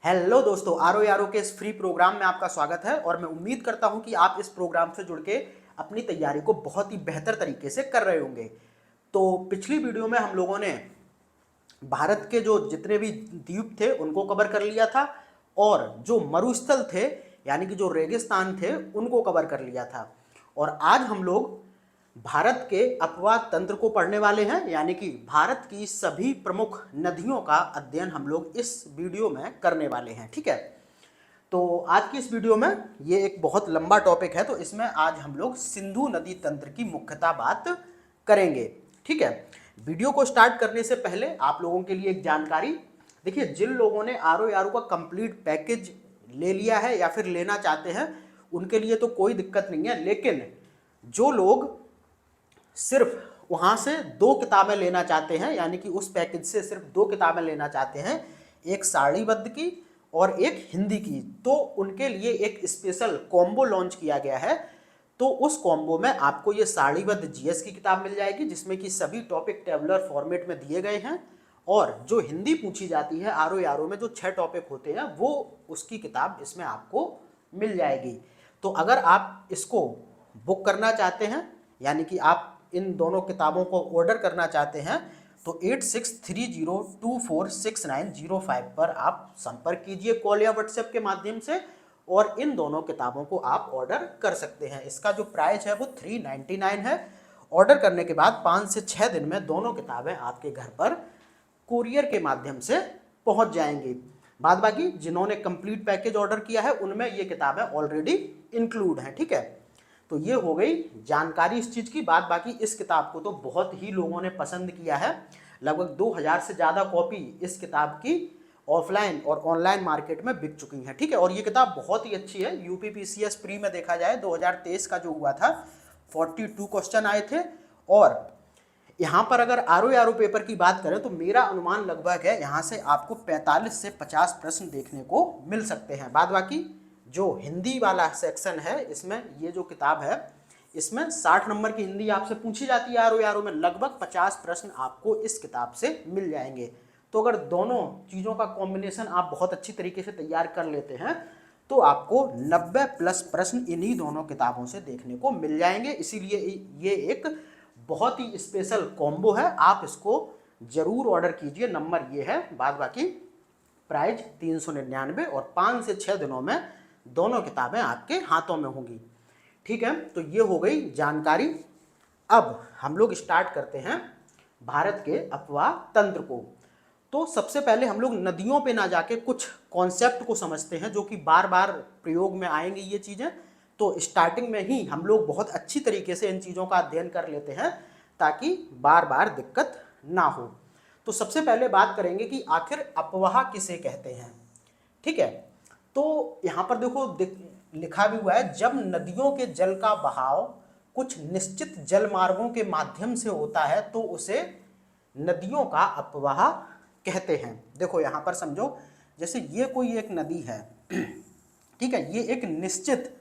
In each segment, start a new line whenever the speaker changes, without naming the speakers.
Hello दोस्तों, आरो यारो के इस फ्री प्रोग्राम में आपका स्वागत है और मैं उम्मीद करता हूं कि आप इस प्रोग्राम से जुड़ के अपनी तैयारी को बहुत ही बेहतर तरीके से कर रहे होंगे। तो पिछली वीडियो में हम लोगों ने भारत के जो जितने भी द्वीप थे उनको कवर कर लिया था और जो मरुस्थल थे यानी कि जो रेगिस्तान थे उनको कवर कर लिया था। और आज हम लोग भारत के अपवाद तंत्र को पढ़ने वाले हैं, यानी कि भारत की सभी प्रमुख नदियों का अध्ययन हम लोग इस वीडियो में करने वाले हैं। ठीक है, तो आज की इस वीडियो में ये एक बहुत लंबा टॉपिक है, तो इसमें आज हम लोग सिंधु नदी तंत्र की मुख्यतः बात करेंगे। ठीक है, वीडियो को स्टार्ट करने से पहले आप लोगों के लिए एक जानकारी। देखिए, जिन लोगों ने आर ओ यारो का कंप्लीट पैकेज ले लिया है या फिर लेना चाहते हैं उनके लिए तो कोई दिक्कत नहीं है, लेकिन जो लोग सिर्फ वहाँ से 2 किताबें लेना चाहते हैं, यानी कि उस पैकेज से सिर्फ 2 किताबें लेना चाहते हैं, एक सारणीबद्ध की और एक हिंदी की, तो उनके लिए एक स्पेशल कॉम्बो लॉन्च किया गया है। तो उस कॉम्बो में आपको ये सारणीबद्ध जीएस की किताब मिल जाएगी जिसमें कि सभी टॉपिक टेबुलर फॉर्मेट में दिए गए हैं, और जो हिंदी पूछी जाती है आर ओ यारो में जो 6 टॉपिक होते हैं वो उसकी किताब इसमें आपको मिल जाएगी। तो अगर आप इसको बुक करना चाहते हैं, यानी कि आप इन दोनों किताबों को ऑर्डर करना चाहते हैं, तो 8630246905 पर आप संपर्क कीजिए कॉल या व्हाट्सएप के माध्यम से और इन दोनों किताबों को आप ऑर्डर कर सकते हैं। इसका जो प्राइस है वो 399 है। ऑर्डर करने के बाद 5 से 6 दिन में दोनों किताबें आपके घर पर कुरियर के माध्यम से पहुंच जाएंगी। बाद बाकी जिन्होंने कंप्लीट पैकेज ऑर्डर किया है उनमें ये किताबें ऑलरेडी इंक्लूड हैं। ठीक है, तो ये हो गई जानकारी इस चीज़ की। बात बाकी इस किताब को तो बहुत ही लोगों ने पसंद किया है, लगभग 2000 से ज़्यादा कॉपी इस किताब की ऑफलाइन और ऑनलाइन मार्केट में बिक चुकी हैं। ठीक है, और ये किताब बहुत ही अच्छी है। यूपीपीसीएस प्री में देखा जाए 2023 का जो हुआ था 42 क्वेश्चन आए थे, और यहाँ पर अगर आर ओ यारो पेपर की बात करें तो मेरा अनुमान लगभग है यहाँ से आपको 45 से 50 प्रश्न देखने को मिल सकते हैं। बाद बाकी जो हिंदी वाला सेक्शन है इसमें ये जो किताब है इसमें 60 नंबर की हिंदी आपसे पूछी जाती है आर ओ यारो में, लगभग 50 प्रश्न आपको इस किताब से मिल जाएंगे। तो अगर दोनों चीज़ों का कॉम्बिनेशन आप बहुत अच्छी तरीके से तैयार कर लेते हैं तो आपको 90 प्लस प्रश्न इन्हीं दोनों किताबों से देखने को मिल जाएंगे। इसीलिए ये एक बहुत ही स्पेशल कॉम्बो है, आप इसको जरूर ऑर्डर कीजिए। नंबर ये है, बाद बाकी प्राइस 399 और 5 से 6 दिनों में दोनों किताबें आपके हाथों में होंगी। ठीक है, तो ये हो गई जानकारी। अब हम लोग स्टार्ट करते हैं भारत के अपवाह तंत्र को। तो सबसे पहले हम लोग नदियों पे ना जाके कुछ कॉन्सेप्ट को समझते हैं जो कि बार बार प्रयोग में आएंगे ये चीज़ें। तो स्टार्टिंग में ही हम लोग बहुत अच्छी तरीके से इन चीज़ों का अध्ययन कर लेते हैं ताकि बार बार दिक्कत ना हो। तो सबसे पहले बात करेंगे कि आखिर अपवाह किसे कहते हैं। ठीक है, तो यहाँ पर देखो लिखा भी हुआ है, जब नदियों के जल का बहाव कुछ निश्चित जल मार्गों के माध्यम से होता है तो उसे नदियों का अपवाह कहते हैं। देखो यहाँ पर समझो, जैसे ये कोई एक नदी है, ठीक है, ये एक निश्चित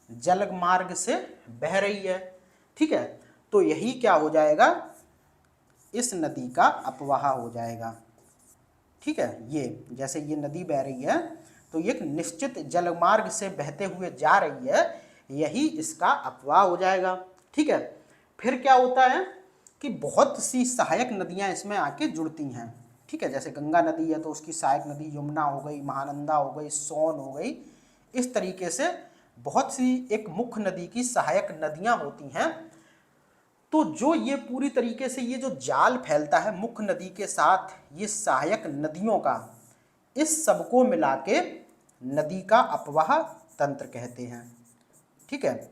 जल मार्ग से बह रही है। ठीक है, तो यही क्या हो जाएगा, इस नदी का अपवाह हो जाएगा। ठीक है, ये जैसे ये नदी बह रही है तो ये एक निश्चित जलमार्ग से बहते हुए जा रही है, यही इसका अपवाह हो जाएगा। ठीक है, फिर क्या होता है कि बहुत सी सहायक नदियां इसमें आके जुड़ती हैं। ठीक है, जैसे गंगा नदी है तो उसकी सहायक नदी यमुना हो गई, महानंदा हो गई, सोन हो गई। इस तरीके से बहुत सी एक मुख्य नदी की सहायक नदियां होती हैं। तो जो ये पूरी तरीके से ये जो जाल फैलता है मुख्य नदी के साथ ये सहायक नदियों का, इस सबको मिला के नदी का अपवाह तंत्र कहते हैं। ठीक है,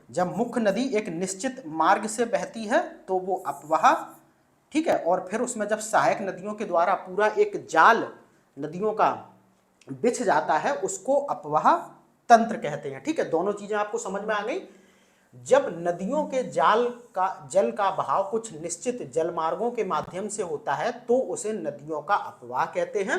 जब मुख्य नदी एक निश्चित मार्ग से बहती है तो वो अपवाह, ठीक है, और फिर उसमें जब सहायक नदियों के द्वारा पूरा एक जाल नदियों का बिछ जाता है उसको अपवाह तंत्र कहते हैं। ठीक है, दोनों चीजें आपको समझ में आ गई। जब नदियों के जल का बहाव कुछ निश्चित जल मार्गों के माध्यम से होता है तो उसे नदियों का अपवाह कहते हैं,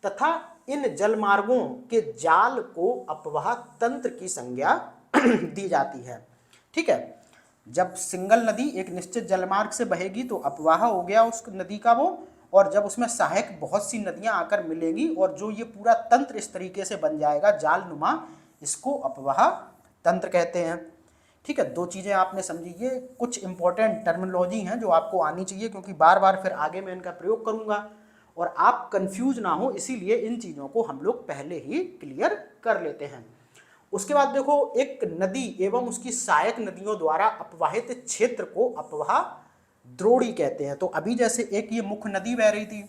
तथा इन जल मार्गों के जाल को अपवाह तंत्र की संज्ञा दी जाती है। ठीक है, जब सिंगल नदी एक निश्चित जलमार्ग से बहेगी तो अपवाह हो गया उस नदी का वो, और जब उसमें सहायक बहुत सी नदियां आकर मिलेंगी और जो ये पूरा तंत्र इस तरीके से बन जाएगा जालनुमा, इसको अपवाह तंत्र कहते हैं। ठीक है, दो चीज़ें आपने समझी। ये कुछ इंपॉर्टेंट टर्मिनोलॉजी हैं जो आपको आनी चाहिए, क्योंकि बार बार फिर आगे मैं इनका प्रयोग करूंगा और आप कंफ्यूज ना हो, इसीलिए इन चीज़ों को हम लोग पहले ही क्लियर कर लेते हैं। उसके बाद देखो, एक नदी एवं उसकी सहायक नदियों द्वारा अपवाहित क्षेत्र को अपवाह द्रोणी कहते हैं। तो अभी जैसे एक ये मुख्य नदी बह रही थी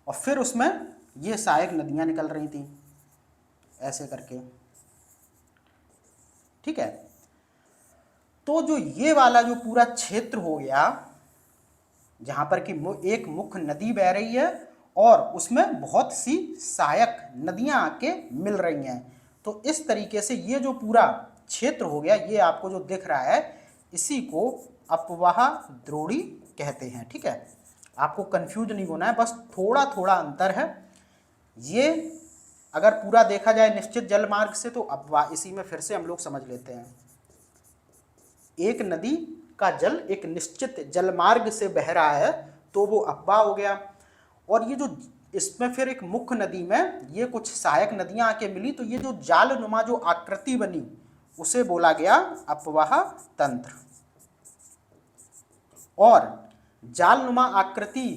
और फिर उसमें ये सहायक नदियां निकल रही थी ऐसे करके, ठीक है। तो जो ये वाला जो पूरा क्षेत्र हो गया जहां पर कि एक मुख्य नदी बह रही है और उसमें बहुत सी सहायक नदियां आके मिल रही हैं, तो इस तरीके से ये जो पूरा क्षेत्र हो गया, ये आपको जो दिख रहा है, इसी को अपवाह द्रोणी कहते हैं। ठीक है, आपको कंफ्यूज नहीं होना है, बस थोड़ा थोड़ा अंतर है। ये अगर पूरा देखा जाए निश्चित जल मार्ग से तो अपवाह, इसी में फिर से हम लोग समझ लेते हैं, एक नदी का जल एक निश्चित जल मार्ग से बह रहा है तो वो अपवाह हो गया। और ये जो इसमें फिर एक मुख्य नदी में ये कुछ सहायक नदियां आके मिली, तो ये जो जालनुमा जो आकृति बनी उसे बोला गया अपवाह तंत्र। और जालनुमा आकृति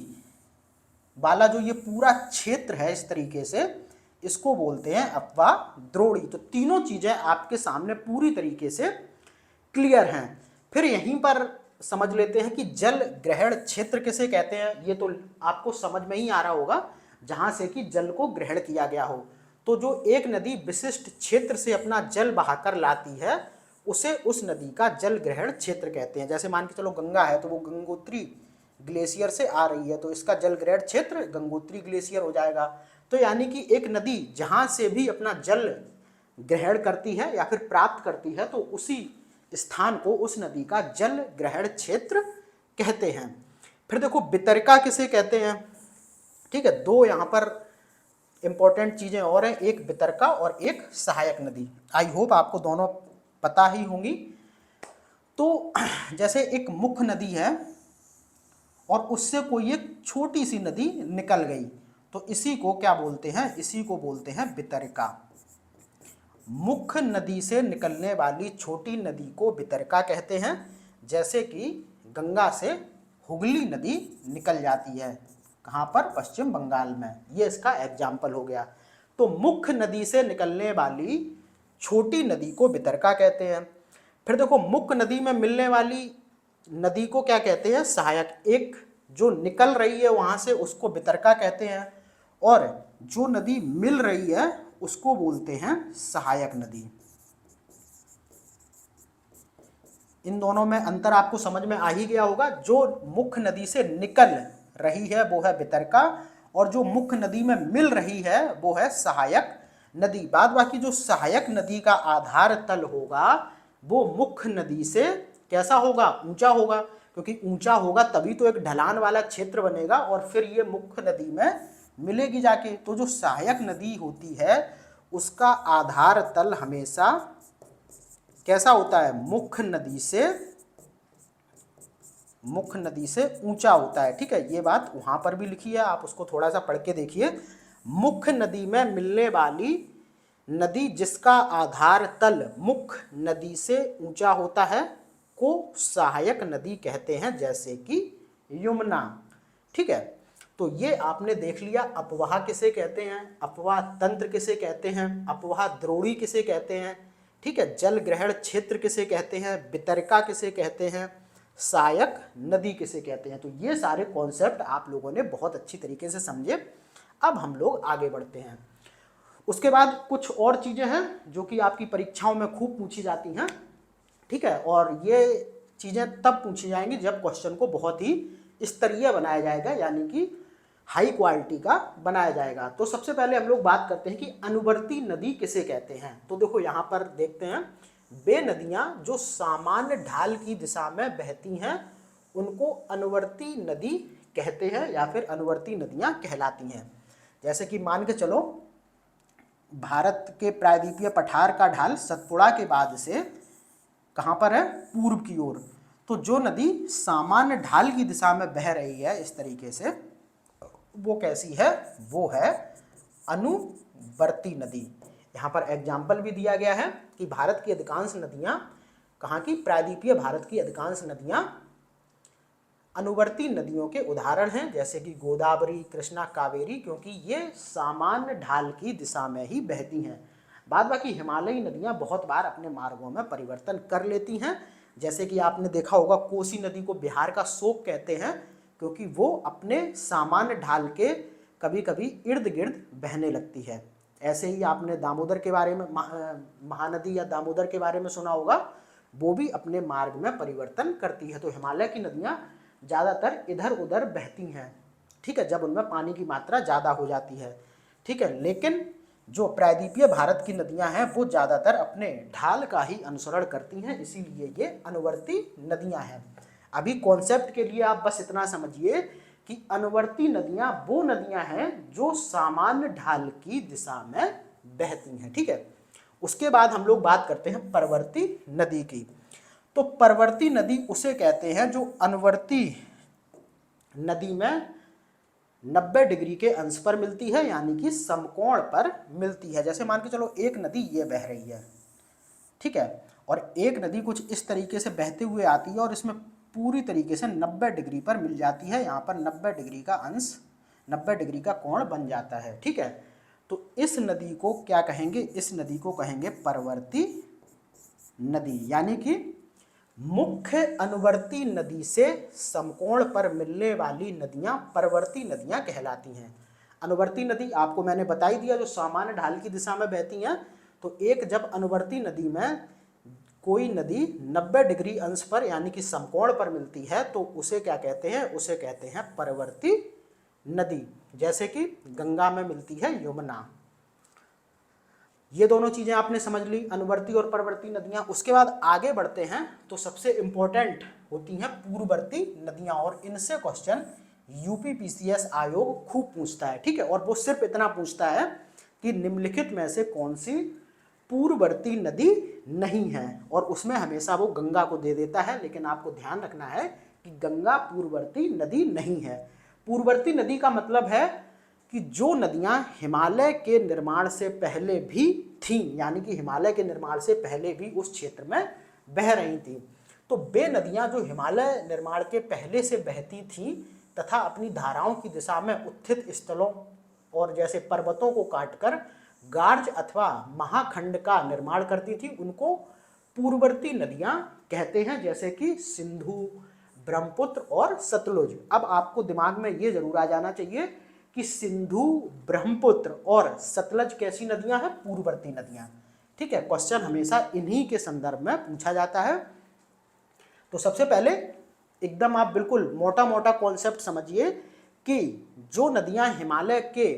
वाला जो ये पूरा क्षेत्र है इस तरीके से, इसको बोलते हैं अपवाह द्रोणी। तो तीनों चीजें आपके सामने पूरी तरीके से क्लियर हैं। फिर यहीं पर समझ लेते हैं कि जल ग्रहण क्षेत्र किसे कहते हैं। ये तो आपको समझ में ही आ रहा होगा, जहां से कि जल को ग्रहण किया गया हो। तो जो एक नदी विशिष्ट क्षेत्र से अपना जल बहाकर लाती है उसे उस नदी का जल ग्रहण क्षेत्र कहते हैं। जैसे मान के चलो गंगा है तो वो गंगोत्री ग्लेशियर से आ रही है, तो इसका जल ग्रहण क्षेत्र गंगोत्री ग्लेशियर हो जाएगा। तो यानी कि एक नदी जहां से भी अपना जल ग्रहण करती है या फिर प्राप्त करती है, तो उसी स्थान को उस नदी का जल ग्रहण क्षेत्र कहते हैं। फिर देखो वितरिका किसे कहते हैं। ठीक है, दो यहाँ पर इंपॉर्टेंट चीजें और हैं, एक वितरिका और एक सहायक नदी। आई होप आपको दोनों पता ही होंगी। तो जैसे एक मुख्य नदी है और उससे कोई एक छोटी सी नदी निकल गई, तो इसी को क्या बोलते हैं, इसी को बोलते हैं वितरिका। मुख्य नदी से निकलने वाली छोटी नदी को वितरिका कहते हैं। जैसे कि गंगा से हुगली नदी निकल जाती है, कहाँ पर, पश्चिम बंगाल में, ये इसका एग्जाम्पल हो गया। तो मुख्य नदी से निकलने वाली छोटी नदी को वितरिका कहते हैं। फिर देखो, मुख्य नदी में मिलने वाली नदी को क्या कहते हैं, सहायक। एक जो निकल रही है वहां से उसको वितरिका कहते हैं, और जो नदी मिल रही है उसको बोलते हैं सहायक नदी। इन दोनों में अंतर आपको समझ में आ ही गया होगा। जो मुख्य नदी से निकल रही है वो है वितरिका, और जो मुख्य नदी में मिल रही है वो है सहायक नदी। बाद बाकी जो सहायक नदी का आधार तल होगा वो मुख्य नदी से कैसा होगा, ऊंचा होगा, क्योंकि ऊंचा होगा तभी तो एक ढलान वाला क्षेत्र बनेगा और फिर ये मुख्य नदी में मिलेगी जाके। तो जो सहायक नदी होती है उसका आधार तल हमेशा कैसा होता है, मुख्य नदी से ऊंचा होता है। ठीक है, ये बात वहां पर भी लिखी है, आप उसको थोड़ा सा पढ़ के देखिए। मुख्य नदी में मिलने वाली नदी जिसका आधार तल मुख्य नदी से ऊंचा होता है को सहायक नदी कहते हैं, जैसे कि यमुना। ठीक है, तो ये आपने देख लिया अपवाह किसे कहते हैं, अपवाह तंत्र किसे कहते हैं, अपवाह द्रोणी किसे कहते हैं। ठीक है, जल ग्रहण क्षेत्र किसे कहते हैं, वितरिका किसे कहते हैं, सहायक नदी किसे कहते हैं। तो ये सारे कॉन्सेप्ट आप लोगों ने बहुत अच्छी तरीके से समझे। अब हम लोग आगे बढ़ते हैं। उसके बाद कुछ और चीजें हैं जो कि आपकी परीक्षाओं में खूब पूछी जाती हैं। ठीक है, और ये चीजें तब पूछी जाएंगी जब क्वेश्चन को बहुत ही स्तरीय बनाया जाएगा, यानी कि हाई क्वालिटी का बनाया जाएगा। तो सबसे पहले हम लोग बात करते हैं कि अनुवर्ती नदी किसे कहते हैं। तो देखो यहाँ पर देखते हैं, वे नदियां जो सामान्य ढाल की दिशा में बहती हैं उनको अनुवर्ती नदी कहते हैं या फिर अनुवर्ती नदियां कहलाती हैं। जैसे कि मान के चलो, भारत के प्रायद्वीपीय पठार का ढाल सतपुड़ा के बाद से कहाँ पर है, पूर्व की ओर, तो जो नदी सामान्य ढाल की दिशा में बह रही है इस तरीके से, वो कैसी है? वो है अनुवर्ती नदी। यहाँ पर एग्जाम्पल भी दिया गया है कि भारत की अधिकांश नदियाँ, कहाँ की? प्रायद्वीपीय भारत की अधिकांश नदियाँ अनुवर्ती नदियों के उदाहरण हैं, जैसे कि गोदावरी, कृष्णा, कावेरी, क्योंकि ये सामान्य ढाल की दिशा में ही बहती हैं। बाद बाकी हिमालयी नदियाँ बहुत बार अपने मार्गों में परिवर्तन कर लेती हैं, जैसे कि आपने देखा होगा कोसी नदी को बिहार का शोक कहते हैं, क्योंकि वो अपने सामान्य ढाल के कभी कभी इर्द गिर्द बहने लगती है। ऐसे ही आपने दामोदर के बारे में, महानदी या दामोदर के बारे में सुना होगा, वो भी अपने मार्ग में परिवर्तन करती है। तो हिमालय की नदियाँ ज़्यादातर इधर उधर बहती हैं, ठीक है, जब उनमें पानी की मात्रा ज़्यादा हो जाती है, ठीक है। लेकिन जो प्रायद्वीपीय भारत की नदियां हैं वो ज़्यादातर अपने ढाल का ही अनुसरण करती हैं, इसीलिए ये अनुवर्ती नदियां हैं। अभी कॉन्सेप्ट के लिए आप बस इतना समझिए कि अनुवर्ती नदियां वो नदियां हैं जो सामान्य ढाल की दिशा में बहती हैं, ठीक है। उसके बाद हम लोग बात करते हैं परवर्ती नदी की। तो परवर्ती नदी उसे कहते हैं जो अनुवर्ती नदी में 90 डिग्री के अंश पर मिलती है, यानी कि समकोण पर मिलती है। जैसे मान के चलो एक नदी ये बह रही है, ठीक है, और एक नदी कुछ इस तरीके से बहते हुए आती है और इसमें पूरी तरीके से 90 डिग्री पर मिल जाती है। यहाँ पर 90 डिग्री का अंश, 90 डिग्री का कोण बन जाता है, ठीक है। तो इस नदी को क्या कहेंगे? इस नदी को कहेंगे परवर्ती नदी, यानी कि मुख्य अनुवर्ती नदी से समकोण पर मिलने वाली नदियां परवर्ती नदियां कहलाती हैं। अनुवर्ती नदी आपको मैंने बता ही दिया, जो सामान्य ढाल की दिशा में बहती हैं। तो एक जब अनुवर्ती नदी में कोई नदी 90 डिग्री अंश पर यानी कि समकोण पर मिलती है तो उसे क्या कहते हैं? उसे कहते हैं परवर्ती नदी। जैसे कि गंगा में मिलती है यमुना। ये दोनों चीजें आपने समझ ली, अनुवर्ती और परवर्ती नदियां। उसके बाद आगे बढ़ते हैं तो सबसे इंपॉर्टेंट होती हैं पूर्ववर्ती नदियां, और इनसे क्वेश्चन यूपीपीसीएस आयोग खूब पूछता है, ठीक है। और वो सिर्फ इतना पूछता है कि निम्नलिखित में से कौन सी पूर्ववर्ती नदी नहीं है, और उसमें हमेशा वो गंगा को दे देता है। लेकिन आपको ध्यान रखना है कि गंगा पूर्ववर्ती नदी नहीं है। पूर्ववर्ती नदी का मतलब है कि जो नदियां हिमालय के निर्माण से पहले भी थीं, यानी कि हिमालय के निर्माण से पहले भी उस क्षेत्र में बह रही थीं, तो वे नदियां जो हिमालय निर्माण के पहले से बहती थीं तथा अपनी धाराओं की दिशा में उत्थित स्थलों और जैसे पर्वतों को काटकर गार्ज अथवा महाखंड का निर्माण करती थी, उनको पूर्ववर्ती नदियां कहते हैं, जैसे कि सिंधु, ब्रह्मपुत्र और सतलुज। अब आपको दिमाग में ये जरूर आ जाना चाहिए कि सिंधु, ब्रह्मपुत्र और सतलज कैसी नदियां हैं? पूर्ववर्ती नदियां, ठीक है। क्वेश्चन हमेशा इन्हीं के संदर्भ में पूछा जाता है। तो सबसे पहले एकदम आप बिल्कुल मोटा मोटा कॉन्सेप्ट समझिए कि जो नदियां हिमालय के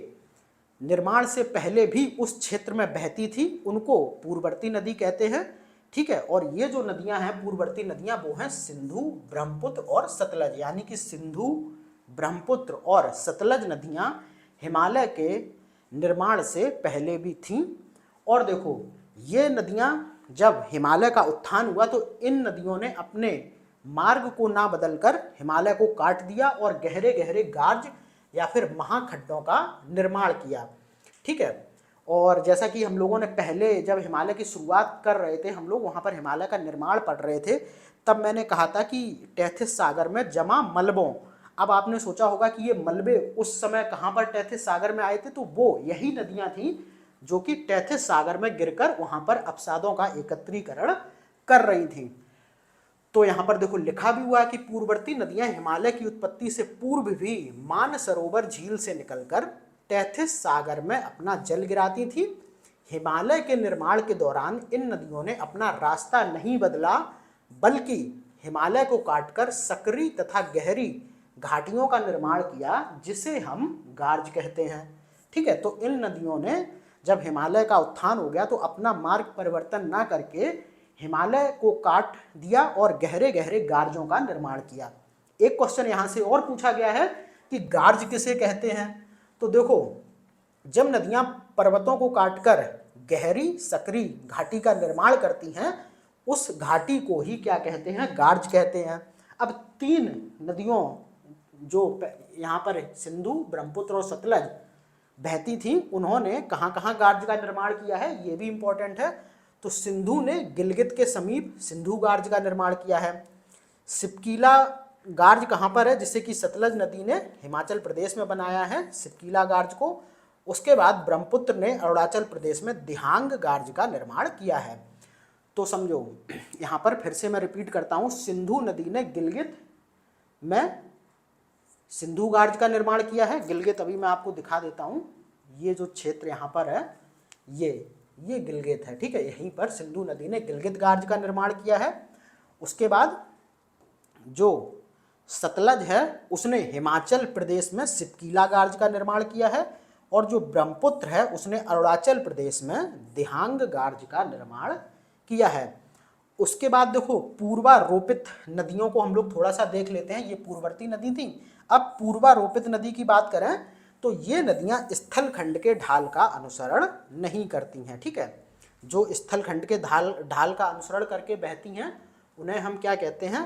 निर्माण से पहले भी उस क्षेत्र में बहती थी उनको पूर्ववर्ती नदी कहते हैं, ठीक है। और ये जो नदियां हैं पूर्ववर्ती नदियां, वो हैं सिंधु, ब्रह्मपुत्र और सतलज, यानी कि सिंधु, ब्रह्मपुत्र और सतलज नदियां हिमालय के निर्माण से पहले भी थीं। और देखो ये नदियां जब हिमालय का उत्थान हुआ तो इन नदियों ने अपने मार्ग को ना बदलकर हिमालय को काट दिया और गहरे गहरे गार्ज या फिर महाखड्डों का निर्माण किया, ठीक है। और जैसा कि हम लोगों ने पहले जब हिमालय की शुरुआत कर रहे थे, हम लोग वहाँ पर हिमालय का निर्माण पढ़ रहे थे, तब मैंने कहा था कि टेथिस सागर में जमा मलबों। अब आपने सोचा होगा कि ये मलबे उस समय कहाँ पर टेथिस सागर में आए थे, तो वो यही नदियाँ थीं जो कि टेथिस सागर में गिरकर वहाँ पर अपसादों का एकत्रीकरण कर रही थीं। तो यहाँ पर देखो लिखा भी हुआ है कि पूर्ववर्ती नदियां हिमालय की उत्पत्ति से पूर्व भी मानसरोवर झील से निकलकर टेथिस सागर में अपना जल गिराती थी। हिमालय के निर्माण के दौरान इन नदियों ने अपना रास्ता नहीं बदला, बल्कि हिमालय को काटकर सकरी तथा गहरी घाटियों का निर्माण किया, जिसे हम गार्ज कहते हैं, ठीक है। तो इन नदियों ने जब हिमालय का उत्थान हो गया तो अपना मार्ग परिवर्तन ना करके हिमालय को काट दिया और गहरे गहरे गार्जों का निर्माण किया। एक क्वेश्चन यहाँ से और पूछा गया है कि गार्ज किसे कहते हैं? तो देखो जब नदियां पर्वतों को काटकर गहरी सकरी घाटी का निर्माण करती हैं उस घाटी को ही क्या कहते हैं, गार्ज कहते हैं। अब तीन नदियों जो यहाँ पर सिंधु, ब्रह्मपुत्र और सतलज बहती थी, उन्होंने कहाँ कहाँ गार्ज का निर्माण किया है, ये भी इंपॉर्टेंट है। तो सिंधु ने गिलगित के समीप सिंधु गार्ज का निर्माण किया है। सिपकीला गार्ज कहाँ पर है, जिससे कि सतलज नदी ने हिमाचल प्रदेश में बनाया है सिपकीला गार्ज को। उसके बाद ब्रह्मपुत्र ने अरुणाचल प्रदेश में दिहांग गार्ज का निर्माण किया है। तो समझो, यहाँ पर फिर से मैं रिपीट करता हूँ, सिंधु नदी ने गिलगित में सिंधु गार्ज का निर्माण किया है। गिलगित अभी मैं आपको दिखा देता हूँ, ये जो क्षेत्र यहाँ पर है ये गिलगित है, ठीक है। यहीं पर सिंधु नदी ने गिलगित गार्ज का निर्माण किया है। उसके बाद जो सतलज है उसने हिमाचल प्रदेश में सिपकीला गार्ज का निर्माण किया है, और जो ब्रह्मपुत्र है उसने अरुणाचल प्रदेश में दिहांग गार्ज का निर्माण किया है। उसके बाद देखो, पूर्वारोपित नदियों को हम लोग थोड़ा सा देख लेते हैं। ये पूर्ववर्ती नदी थी। अब पूर्वारोपित नदी की बात करें तो ये नदियां स्थल खंड के ढाल का अनुसरण नहीं करती हैं, ठीक है। जो स्थल खंड के ढाल का अनुसरण करके बहती हैं उन्हें हम क्या कहते हैं,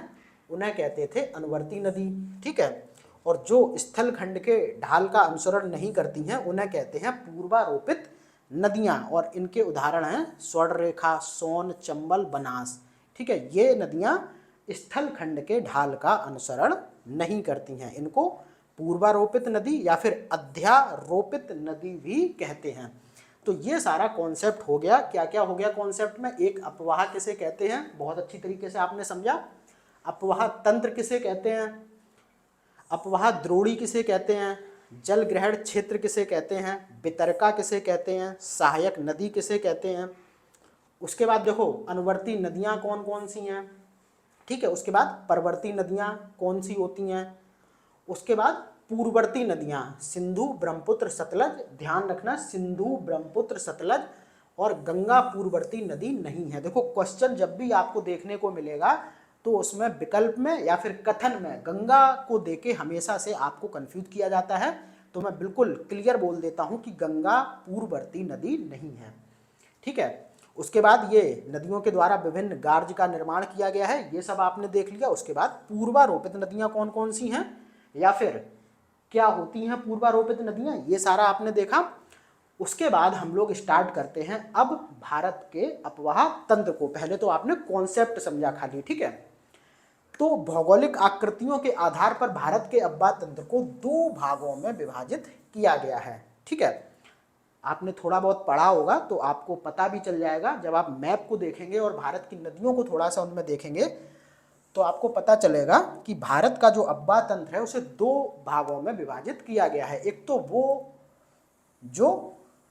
उन्हें कहते थे अनुवर्ती नदी, ठीक है। और जो स्थल खंड के ढाल का अनुसरण नहीं करती हैं उन्हें कहते हैं पूर्वारोपित नदियां। और इनके उदाहरण हैं स्वर्णरेखा, सोन, चंबल, बनास, ठीक है। ये नदियां स्थल खंड के ढाल का अनुसरण नहीं करती हैं, इनको पूर्वारोपित नदी या फिर अध्यारोपित नदी भी कहते हैं। तो ये सारा कॉन्सेप्ट हो गया। क्या क्या हो गया कॉन्सेप्ट में, एक अपवाह किसे कहते हैं, बहुत अच्छी तरीके से आपने समझा। अपवाह तंत्र किसे कहते हैं, अपवाह द्रोणी किसे कहते हैं, जल ग्रहण क्षेत्र किसे कहते हैं, वितरका किसे कहते हैं, सहायक नदी किसे कहते हैं। उसके बाद देखो अनुवर्ती नदियां कौन कौन सी हैं, ठीक है। उसके बाद परवर्ती नदियां कौन सी होती हैं। उसके बाद पूर्ववर्ती नदियां सिंधु, ब्रह्मपुत्र, सतलज। ध्यान रखना, सिंधु, ब्रह्मपुत्र, सतलज और गंगा पूर्ववर्ती नदी नहीं है। देखो क्वेश्चन जब भी आपको देखने को मिलेगा तो उसमें विकल्प में या फिर कथन में गंगा को देके हमेशा से आपको कंफ्यूज किया जाता है। तो मैं बिल्कुल क्लियर बोल देता हूं कि गंगा पूर्ववर्ती नदी नहीं है, ठीक है। उसके बाद ये नदियों के द्वारा विभिन्न गार्ज का निर्माण किया गया है, ये सब आपने देख लिया। उसके बाद पूर्वारोपित नदियां कौन कौन सी हैं या फिर क्या होती हैं पूर्वारोपित नदियां, ये सारा आपने देखा। उसके बाद हम लोग स्टार्ट करते हैं अब भारत के अपवाह तंत्र को। पहले तो आपने कॉन्सेप्ट समझा खाली, ठीक है। तो भौगोलिक आकृतियों के आधार पर भारत के अपवाह तंत्र को दो भागों में विभाजित किया गया है, ठीक है। आपने थोड़ा बहुत पढ़ा होगा तो आपको पता भी चल जाएगा। जब आप मैप को देखेंगे और भारत की नदियों को थोड़ा सा उनमें देखेंगे तो आपको पता चलेगा कि भारत का जो अपवाह तंत्र है उसे दो भागों में विभाजित किया गया है। एक तो वो जो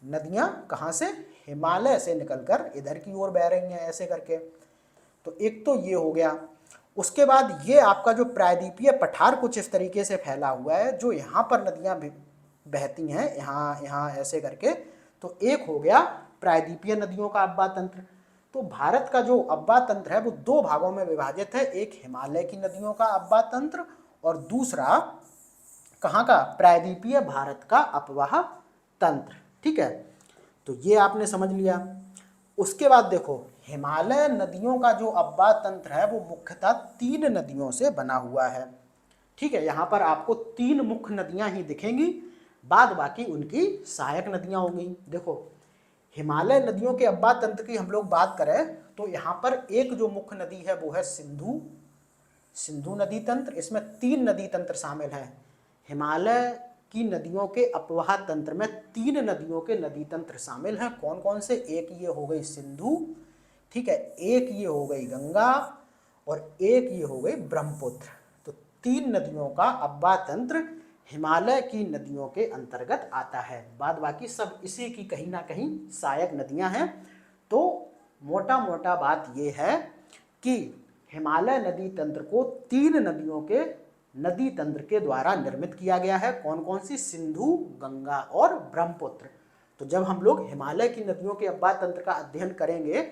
नदियां कहाँ से, हिमालय से निकलकर इधर की ओर बह रही हैं ऐसे करके, तो एक तो ये हो गया। उसके बाद ये आपका जो प्रायद्वीपीय पठार कुछ इस तरीके से फैला हुआ है, जो यहाँ पर नदियां बहती हैं यहाँ ऐसे करके। तो एक हो गया प्रायद्वीपीय नदियों का अपवाह तंत्र। तो भारत का जो अपवाह तंत्र है वो दो भागों में विभाजित है, एक हिमालय की नदियों का अपवाह तंत्र और दूसरा कहाँ का, प्रायद्वीपीय भारत का अपवाह तंत्र, ठीक है। तो ये आपने समझ लिया। उसके बाद देखो हिमालय नदियों का जो अपवाह तंत्र है वो मुख्यतः तीन नदियों से बना हुआ है, ठीक है। यहाँ पर आपको तीन मुख्य नदियाँ ही दिखेंगी, बाद बाकी उनकी सहायक नदियाँ होंगी। देखो हिमालय नदियों के अपवाह तंत्र की हम लोग बात करें तो यहाँ पर एक जो मुख्य नदी है वो है सिंधु नदी तंत्र। इसमें तीन नदी तंत्र शामिल हैं। हिमालय की नदियों के अपवाह तंत्र में तीन नदियों के नदी तंत्र शामिल हैं। कौन कौन से, एक ये हो गई सिंधु, ठीक है, एक ये हो गई गंगा और एक ये हो गई ब्रह्मपुत्र। तो तीन नदियों का अपवाह तंत्र हिमालय की नदियों के अंतर्गत आता है, बाद बाकी सब इसी की कहीं ना कहीं सहायक नदियां हैं। तो मोटा मोटा बात यह है कि हिमालय नदी तंत्र को तीन नदियों के नदी तंत्र के द्वारा निर्मित किया गया है। कौन कौन सी, सिंधु, गंगा और ब्रह्मपुत्र। तो जब हम लोग हिमालय की नदियों के अपवाह तंत्र का अध्ययन करेंगे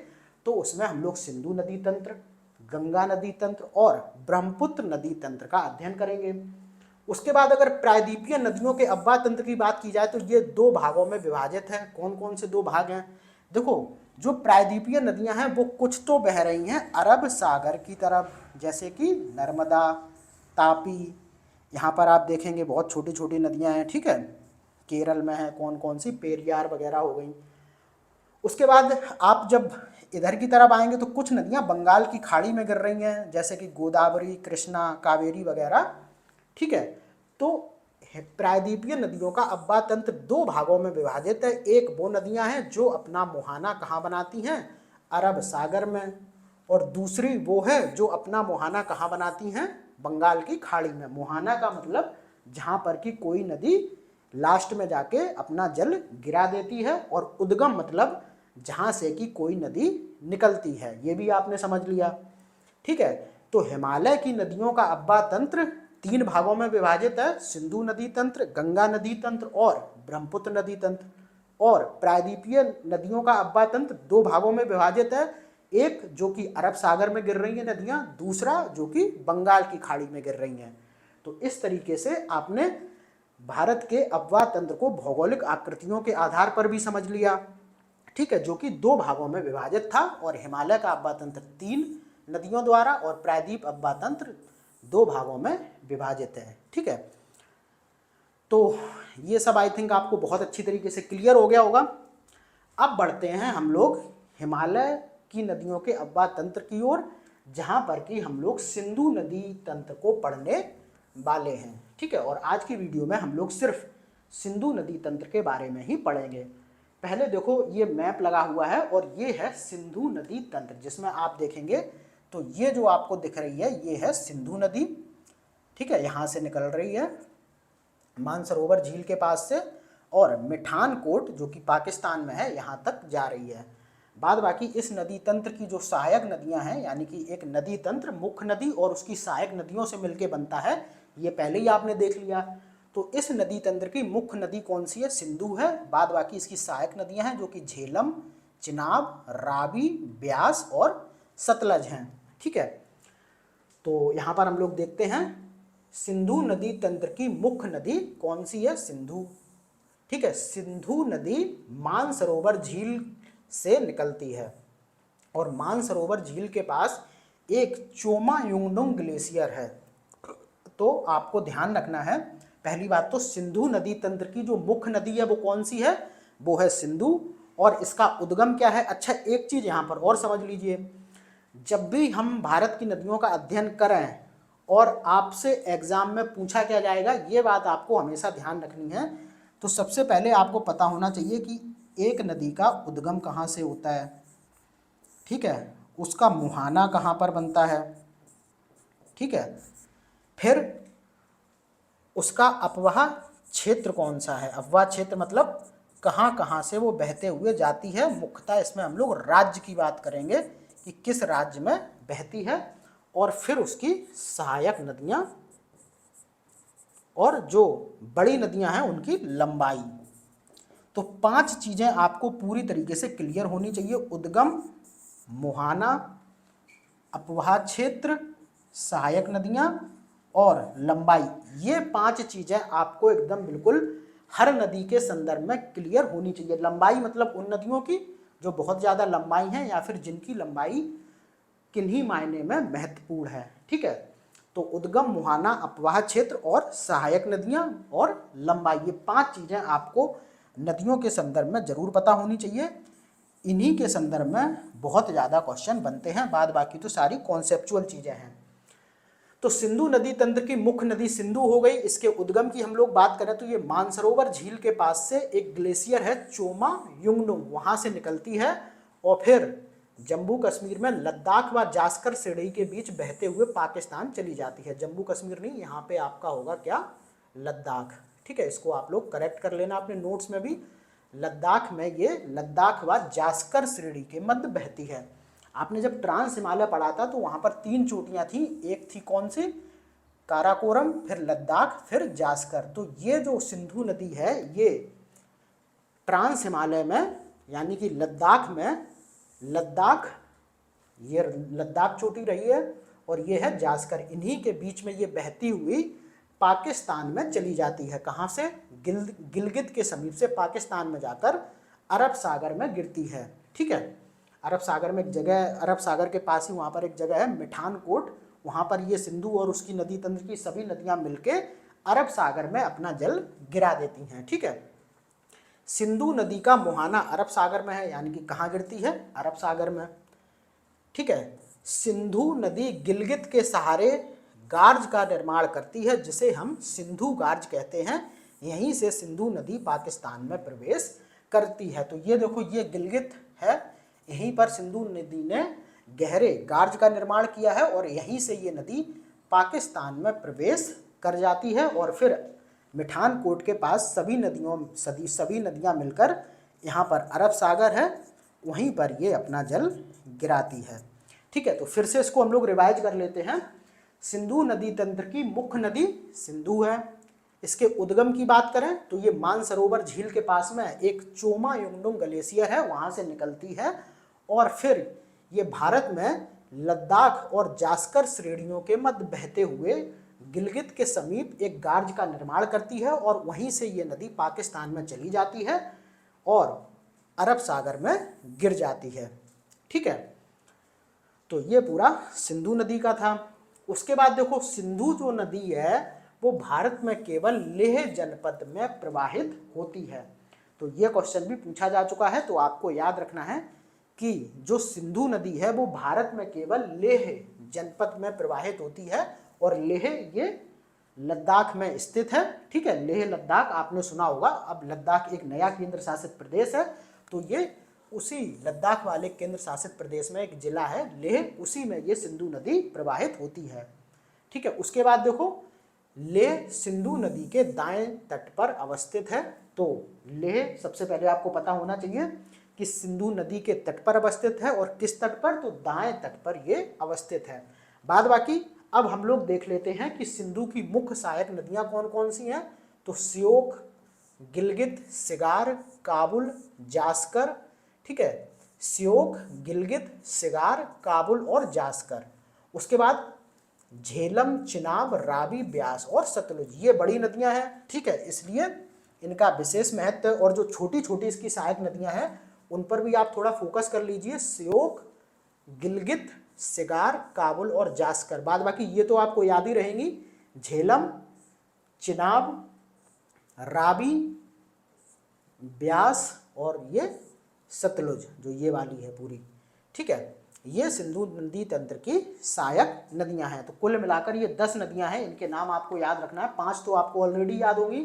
तो उसमें हम लोग सिंधु नदी तंत्र, गंगा नदी तंत्र और ब्रह्मपुत्र नदी तंत्र का अध्ययन करेंगे। उसके बाद अगर प्रायद्वीपीय नदियों के अपवाह तंत्र की बात की जाए तो ये दो भागों में विभाजित है। कौन कौन से दो भाग हैं, देखो जो प्रायद्वीपीय नदियां हैं वो कुछ तो बह रही हैं अरब सागर की तरफ, जैसे कि नर्मदा, तापी। यहाँ पर आप देखेंगे बहुत छोटी छोटी नदियां हैं, ठीक है। केरल में है कौन कौन सी, पेरियार वगैरह हो गई। उसके बाद आप जब इधर की तरफ आएंगे तो कुछ नदियां बंगाल की खाड़ी में गिर रही हैं, जैसे कि गोदावरी, कृष्णा, कावेरी वगैरह, ठीक है। तो प्रायद्वीपीय नदियों का अब्बा तंत्र दो भागों में विभाजित है। एक वो नदियां हैं जो अपना मुहाना कहाँ बनाती हैं, अरब सागर में, और दूसरी वो है जो अपना मुहाना कहाँ बनाती हैं, बंगाल की खाड़ी में। मुहाना का मतलब जहाँ पर कि कोई नदी लास्ट में जाके अपना जल गिरा देती है, और उद्गम मतलब जहाँ से कि कोई नदी निकलती है, ये भी आपने समझ लिया, ठीक है। तो हिमालय की नदियों का अब्बा तंत्र तीन भागों में विभाजित है, सिंधु नदी तंत्र, गंगा नदी तंत्र और ब्रह्मपुत्र नदी तंत्र। और प्रायद्वीपीय नदियों का अब्बा तंत्र दो भागों में विभाजित है, एक जो कि अरब सागर में गिर रही हैं नदियां, दूसरा जो कि बंगाल की खाड़ी में गिर रही हैं। तो इस तरीके से आपने भारत के अब्बा तंत्र को भौगोलिक आकृतियों के आधार पर भी समझ लिया, ठीक है, जो कि दो भागों में विभाजित था। और हिमालय का अब्बा तंत्र तीन नदियों द्वारा और प्रायद्वीप अब्बा तंत्र दो भागों में विभाजित है, ठीक है। तो ये सब आई थिंक आपको बहुत अच्छी तरीके से क्लियर हो गया होगा। अब बढ़ते हैं हम लोग हिमालय की नदियों के अब्बा तंत्र की ओर, जहां पर कि हम लोग सिंधु नदी तंत्र को पढ़ने वाले हैं, ठीक है। और आज की वीडियो में हम लोग सिर्फ सिंधु नदी तंत्र के बारे में ही पढ़ेंगे। पहले देखो ये मैप लगा हुआ है और ये है सिंधु नदी तंत्र, जिसमें आप देखेंगे तो ये जो आपको दिख रही है ये है सिंधु नदी, ठीक है। यहाँ से निकल रही है मानसरोवर झील के पास से, और मिठान कोट जो कि पाकिस्तान में है यहाँ तक जा रही है। बाद बाकी इस नदी तंत्र की जो सहायक नदियां हैं, यानी कि एक नदी तंत्र मुख्य नदी और उसकी सहायक नदियों से मिलकर बनता है, ये पहले ही आपने देख लिया। तो इस नदी तंत्र की मुख्य नदी कौन सी है, सिंधु है। बाद बाकी इसकी सहायक नदियां हैं जो कि झेलम, चिनाब, रावी, ब्यास और सतलज हैं, ठीक है। तो यहाँ पर हम लोग देखते हैं सिंधु नदी तंत्र की मुख्य नदी कौन सी है, सिंधु, ठीक है। सिंधु नदी मानसरोवर झील से निकलती है, और मानसरोवर झील के पास एक चोमा युंगडुंग ग्लेशियर है। तो आपको ध्यान रखना है, पहली बात तो सिंधु नदी तंत्र की जो मुख्य नदी है वो कौन सी है, वो है सिंधु। और इसका उद्गम क्या है, अच्छा एक चीज यहाँ पर और समझ लीजिए, जब भी हम भारत की नदियों का अध्ययन करें और आपसे एग्जाम में पूछा क्या जाएगा, ये बात आपको हमेशा ध्यान रखनी है। तो सबसे पहले आपको पता होना चाहिए कि एक नदी का उद्गम कहाँ से होता है, ठीक है, उसका मुहाना कहाँ पर बनता है, ठीक है, फिर उसका अपवाह क्षेत्र कौन सा है। अपवाह क्षेत्र मतलब कहाँ कहाँ से वो बहते हुए जाती है। मुख्यतः इसमें हम लोग राज्य की बात करेंगे कि किस राज्य में बहती है, और फिर उसकी सहायक नदियाँ और जो बड़ी नदियाँ हैं उनकी लंबाई। तो पांच चीजें आपको पूरी तरीके से क्लियर होनी चाहिए, उद्गम, मुहाना, अपवाह क्षेत्र, सहायक नदियां और लंबाई। ये पांच चीजें आपको एकदम बिल्कुल हर नदी के संदर्भ में क्लियर होनी चाहिए। लंबाई मतलब उन नदियों की जो बहुत ज्यादा लंबाई है या फिर जिनकी लंबाई किन्हीं मायने में महत्वपूर्ण है, ठीक है। तो उद्गम, मुहाना, अपवाह क्षेत्र और सहायक नदियां और लंबाई, ये पांच चीजें आपको नदियों के संदर्भ में जरूर पता होनी चाहिए। इन्हीं के संदर्भ में बहुत ज़्यादा क्वेश्चन बनते हैं, बाद बाकी तो सारी कॉन्सेप्चुअल चीज़ें हैं। तो सिंधु नदी तंत्र की मुख्य नदी सिंधु हो गई। इसके उद्गम की हम लोग बात करें तो ये मानसरोवर झील के पास से एक ग्लेशियर है चोमा युंगडुंग, वहाँ से निकलती है और फिर जम्मू कश्मीर में लद्दाख व जास्कर श्रेणी के बीच बहते हुए पाकिस्तान चली जाती है। जम्मू कश्मीर नहीं, यहाँ पे आपका होगा क्या, लद्दाख, ठीक है। इसको आप लोग करेक्ट कर लेना अपने नोट्स में भी। लद्दाख में ये लद्दाख व जास्कर श्रेणी के मध्य बहती है। आपने जब ट्रांस हिमालय पढ़ा था तो वहाँ पर तीन चोटियाँ थी, एक थी कौन सी, काराकोरम, फिर लद्दाख, फिर जास्कर। तो ये जो सिंधु नदी है ये ट्रांस हिमालय में यानी कि लद्दाख में, लद्दाख, ये लद्दाख चोटी रही है और ये है जास्कर, इन्हीं के बीच में ये बहती हुई पाकिस्तान में चली जाती है। कहाँ से, गिलगित के समीप से पाकिस्तान में जाकर अरब सागर में गिरती है, ठीक है। अरब सागर में एक जगह, अरब सागर के पास ही वहाँ पर एक जगह है मिठानकोट, वहाँ पर ये सिंधु और उसकी नदी तंत्र की सभी नदियाँ मिलके अरब सागर में अपना जल गिरा देती हैं। ठीक है, सिंधु नदी का मुहाना अरब सागर में है, यानी कि कहाँ गिरती है, अरब सागर में। ठीक है, सिंधु नदी गिलगित के सहारे गार्ज का निर्माण करती है, जिसे हम सिंधु गार्ज कहते हैं। यहीं से सिंधु नदी पाकिस्तान में प्रवेश करती है। तो ये देखो, ये गिलगित है, यहीं पर सिंधु नदी ने गहरे गार्ज का निर्माण किया है और यहीं से ये नदी पाकिस्तान में प्रवेश कर जाती है और फिर मिठानकोट के पास सभी नदियां मिलकर यहाँ पर अरब सागर है, वहीं पर ये अपना जल गिराती है। ठीक है, तो फिर से इसको हम लोग रिवाइज कर लेते हैं। सिंधु नदी तंत्र की मुख्य नदी सिंधु है। इसके उद्गम की बात करें तो ये मानसरोवर झील के पास में एक चोमा युंगडुंग ग्लेशियर है, वहां से निकलती है और फिर ये भारत में लद्दाख और जास्कर श्रेणियों के मध्य बहते हुए गिलगित के समीप एक गार्ज का निर्माण करती है और वहीं से ये नदी पाकिस्तान में चली जाती है और अरब सागर में गिर जाती है। ठीक है, तो ये पूरा सिंधु नदी का था। उसके बाद देखो, सिंधु जो नदी है वो भारत में केवल लेह जनपद में प्रवाहित होती है। तो ये क्वेश्चन भी पूछा जा चुका है, तो आपको याद रखना है कि जो सिंधु नदी है वो भारत में केवल लेह जनपद में प्रवाहित होती है और लेह ये लद्दाख में स्थित है। ठीक है, लेह लद्दाख आपने सुना होगा, अब लद्दाख एक नया केंद्र शासित प्रदेश है, तो ये उसी लद्दाख वाले केंद्र शासित प्रदेश में एक जिला है लेह, उसी में ये सिंधु नदी प्रवाहित होती है। ठीक है, उसके बाद देखो, लेह सिंधु नदी के दाएं तट पर अवस्थित है। तो लेह सबसे पहले आपको पता होना चाहिए कि सिंधु नदी के तट पर अवस्थित है और किस तट पर, तो दाएं तट पर ये अवस्थित है। बाद बाकी अब हम लोग देख लेते हैं कि सिंधु की मुख्य सहायक नदियां कौन कौन सी हैं। तो श्योक, गिलगित, सिगार, काबुल, जास्कर। ठीक है, श्योक, गिलगित, सिगार, काबुल और जास्कर। उसके बाद झेलम, चिनाब, रावी, ब्यास और सतलुज, ये बड़ी नदियां हैं। ठीक है, इसलिए इनका विशेष महत्व है और जो छोटी छोटी इसकी सहायक नदियां हैं उन पर भी आप थोड़ा फोकस कर लीजिए। श्योक, गिलगित, सिगार, काबुल और जास्कर। बाद बाकी ये तो आपको याद ही रहेंगी, झेलम, चिनाब, रावी, ब्यास और ये सतलुज, जो ये वाली है पूरी। ठीक है, ये सिंधु नदी तंत्र की सहायक नदियां हैं। तो कुल मिलाकर ये 10 नदियां हैं, इनके नाम आपको याद रखना है। 5 तो आपको ऑलरेडी याद होगी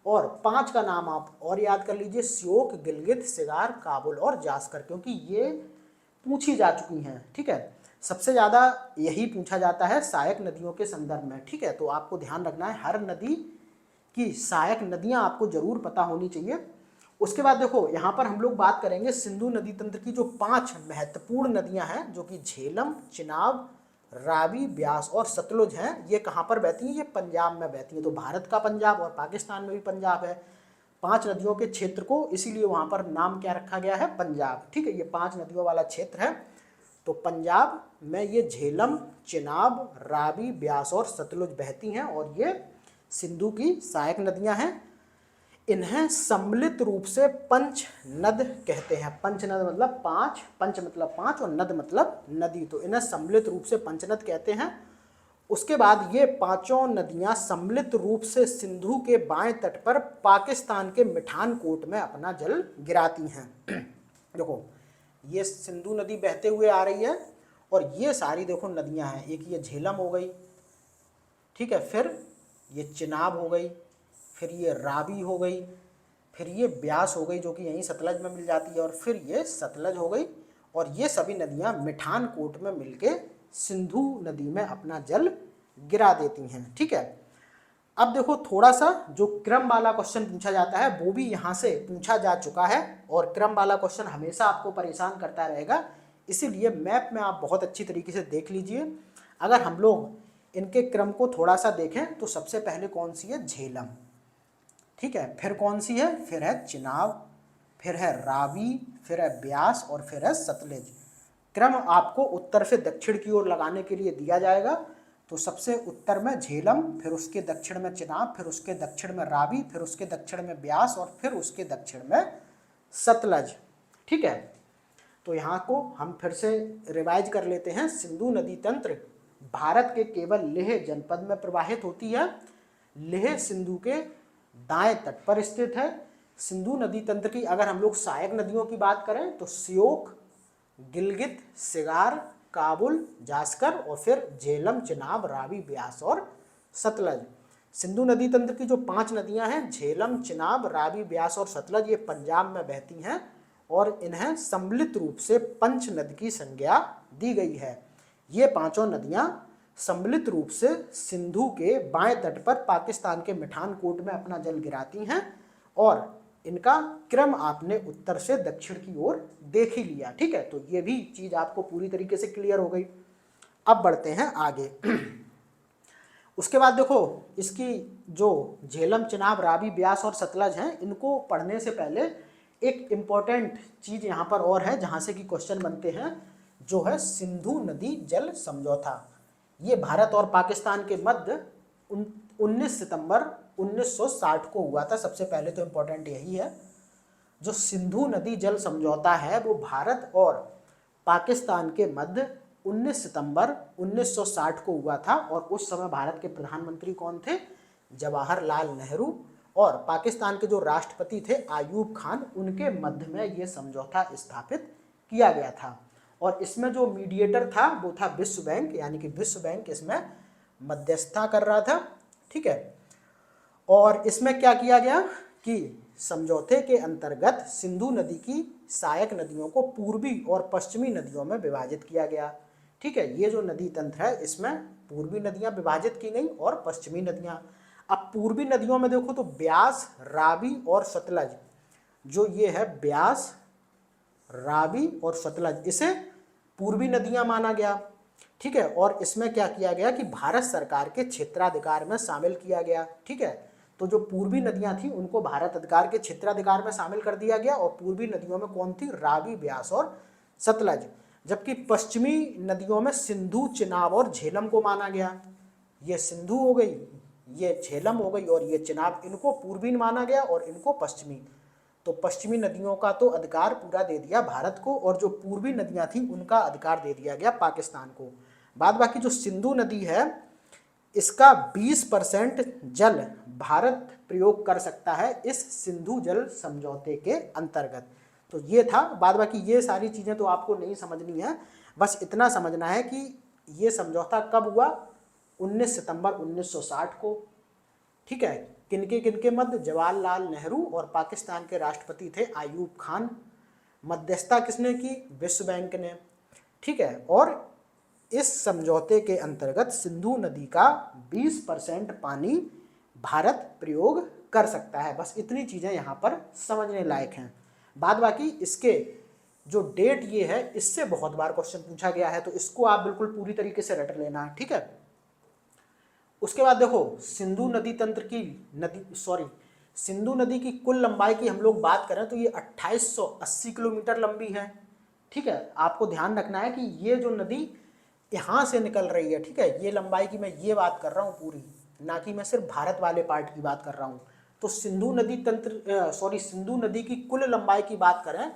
और 5 का नाम आप और याद कर लीजिए, श्योक, गिलगित, सिगार, काबुल और जास्कर, क्योंकि ये पूछी जा चुकी हैं। ठीक है, सबसे ज़्यादा यही पूछा जाता है सहायक नदियों के संदर्भ में। ठीक है, तो आपको ध्यान रखना है, हर नदी की सहायक नदियां आपको जरूर पता होनी चाहिए। उसके बाद देखो, यहाँ पर हम लोग बात करेंगे सिंधु नदी तंत्र की जो 5 महत्वपूर्ण नदियां हैं, जो कि झेलम, चिनाब, रावी, ब्यास और सतलुज हैं। ये कहाँ पर बहती हैं, ये पंजाब में बहती हैं। तो भारत का पंजाब और पाकिस्तान में भी पंजाब है, 5 नदियों के क्षेत्र को, इसीलिए वहाँ पर नाम क्या रखा गया है, पंजाब। ठीक है, ये 5 नदियों वाला क्षेत्र है। तो पंजाब में ये झेलम, चिनाब, रावी, ब्यास और सतलुज बहती हैं और ये सिंधु की सहायक नदियां हैं। इन्हें सम्मिलित रूप से पंच नद कहते हैं। पंच नद मतलब 5, पंच मतलब 5 और नद मतलब नदी, तो इन्हें सम्मिलित रूप से पंचनद कहते हैं। उसके बाद ये 5 नदियां सम्मिलित रूप से सिंधु के बाएं तट पर पाकिस्तान के मिठानकोट में अपना जल गिराती हैं। देखो, ये सिंधु नदी बहते हुए आ रही है और ये सारी देखो नदियां हैं। एक ये झेलम हो गई, ठीक है, फिर ये चिनाब हो गई, फिर ये रावी हो गई, फिर ये ब्यास हो गई जो कि यहीं सतलज में मिल जाती है, और फिर ये सतलज हो गई। और ये सभी नदियां मिठानकोट में मिलके सिंधु नदी में अपना जल गिरा देती हैं। ठीक है, अब देखो थोड़ा सा जो क्रम वाला क्वेश्चन पूछा जाता है वो भी यहाँ से पूछा जा चुका है, और क्रम वाला क्वेश्चन हमेशा आपको परेशान करता रहेगा, इसीलिए मैप में आप बहुत अच्छी तरीके से देख लीजिए। अगर हम लोग इनके क्रम को थोड़ा सा देखें तो सबसे पहले कौन सी है, झेलम। ठीक है, फिर कौन सी है, फिर है चिनाब, फिर है रावी, फिर है ब्यास और फिर है सतलज। क्रम आपको उत्तर से दक्षिण की ओर लगाने के लिए दिया जाएगा। तो सबसे उत्तर में झेलम, फिर उसके दक्षिण में चिनाब, फिर उसके दक्षिण में रावी, फिर उसके दक्षिण में ब्यास और फिर उसके दक्षिण में सतलज। ठीक है, तो यहाँ को हम फिर से रिवाइज कर लेते हैं। सिंधु नदी तंत्र भारत के केवल लेह जनपद में प्रवाहित होती है। लेह सिंधु के दाएं तट पर स्थित है। सिंधु नदी तंत्र की अगर हम लोग सहायक नदियों की बात करें तो श्योक, गिलगित, सिगार, काबुल, जास्कर और फिर झेलम, चिनाब, रावी, ब्यास और सतलज। सिंधु नदी तंत्र की जो 5 नदियां हैं, झेलम, चिनाब, रावी, ब्यास और सतलज, ये पंजाब में बहती हैं और इन्हें सम्मिलित रूप से पंच नदी की संज्ञा दी गई है। ये पांचों नदियां सम्मिलित रूप से सिंधु के बाएं तट पर पाकिस्तान के मिठानकोट में अपना जल गिराती हैं और इनका क्रम आपने उत्तर से दक्षिण की ओर देख ही लिया। ठीक है, तो ये भी चीज आपको पूरी तरीके से क्लियर हो गई। अब बढ़ते हैं आगे। उसके बाद देखो, इसकी जो झेलम, चिनाब, रावी, ब्यास और सतलज हैं, इनको पढ़ने से पहले एक इम्पॉर्टेंट चीज यहाँ पर और है जहाँ से कि क्वेश्चन बनते हैं, जो है सिंधु नदी जल समझौता। ये भारत और पाकिस्तान के मध्य 19 सितंबर 1960 को हुआ था। सबसे पहले तो इम्पोर्टेंट यही है, जो सिंधु नदी जल समझौता है वो भारत और पाकिस्तान के मध्य 19 सितंबर 1960 को हुआ था और उस समय भारत के प्रधानमंत्री कौन थे? जवाहरलाल नेहरू। और पाकिस्तान के जो राष्ट्रपति थे आयूब खान, उनके मध्य में ये समझौता स्थापित किया गया था। और इसमें जो मीडिएटर था वो था विश्व बैंक, यानी कि विश्व बैंक इसमें मध्यस्थता कर रहा था। ठीक है, और इसमें क्या किया गया कि समझौते के अंतर्गत सिंधु नदी की सहायक नदियों को पूर्वी और पश्चिमी नदियों में विभाजित किया गया। ठीक है, ये जो नदी तंत्र है इसमें पूर्वी नदियां विभाजित की गई और पश्चिमी नदियां। अब पूर्वी नदियों में देखो तो ब्यास, रावी और सतलज, जो ये है ब्यास, रावी और सतलज, इसे पूर्वी नदियां माना गया। ठीक है, और इसमें क्या किया गया कि भारत सरकार के क्षेत्राधिकार में शामिल किया गया। ठीक है, तो जो पूर्वी नदियां थी उनको भारत अधिकार के क्षेत्राधिकार में शामिल कर दिया गया और पूर्वी नदियों में कौन थी? रावी, ब्यास और सतलज। जबकि पश्चिमी नदियों में सिंधु, चिनाब और झेलम को माना गया। ये सिंधु हो गई, ये झेलम हो गई और ये चिनाब, इनको पूर्वी माना गया और इनको पश्चिमी। तो पश्चिमी नदियों का तो अधिकार पूरा दे दिया भारत को और जो पूर्वी नदियां थी उनका अधिकार दे दिया गया पाकिस्तान को। बाद बाकी जो सिंधु नदी है इसका 20% जल भारत प्रयोग कर सकता है इस सिंधु जल समझौते के अंतर्गत। तो ये था। बाद बाकी ये सारी चीजें तो आपको नहीं समझनी है, बस इतना समझना है कि ये समझौता कब हुआ? 19 सितंबर 1960 को। ठीक है, किनके मध्य? जवाहरलाल नेहरू और पाकिस्तान के राष्ट्रपति थे आयूब खान। मध्यस्थता किसने की? विश्व बैंक ने। ठीक है, और इस समझौते के अंतर्गत सिंधु नदी का 20% पानी भारत प्रयोग कर सकता है। बस इतनी चीजें यहाँ पर समझने लायक हैं। बाद बाकी इसके जो डेट ये है, इससे बहुत बार क्वेश्चन पूछा गया है, तो इसको आप बिल्कुल पूरी तरीके से रट लेना है। ठीक है, उसके बाद देखो सिंधु नदी तंत्र की सिंधु नदी की कुल लंबाई की हम लोग बात करें तो ये 2880 किलोमीटर लंबी है। ठीक है, आपको ध्यान रखना है कि ये जो नदी यहाँ से निकल रही है, ठीक है, ये लंबाई की मैं ये बात कर रहा हूँ पूरी, ना कि मैं सिर्फ भारत वाले पार्ट की बात कर रहा हूँ। तो सिंधु नदी की कुल लंबाई की बात करें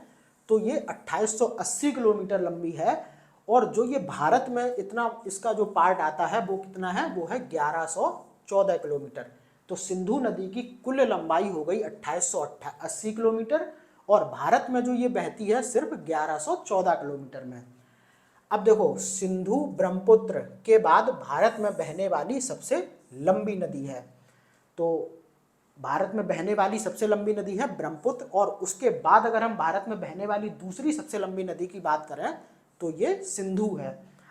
तो ये 2880 किलोमीटर लंबी है और जो ये भारत में इतना इसका जो पार्ट आता है वो कितना है? वो है 1114 किलोमीटर। तो सिंधु नदी की कुल लंबाई हो गई 2880 किलोमीटर और भारत में जो ये बहती है सिर्फ 1114 किलोमीटर में। अब देखो, सिंधु ब्रह्मपुत्र के बाद भारत में बहने वाली सबसे लंबी नदी है। तो भारत में बहने वाली सबसे लंबी नदी है ब्रह्मपुत्र और उसके बाद अगर हम भारत में बहने वाली दूसरी सबसे लंबी नदी की बात करें तो ये सिंधु है।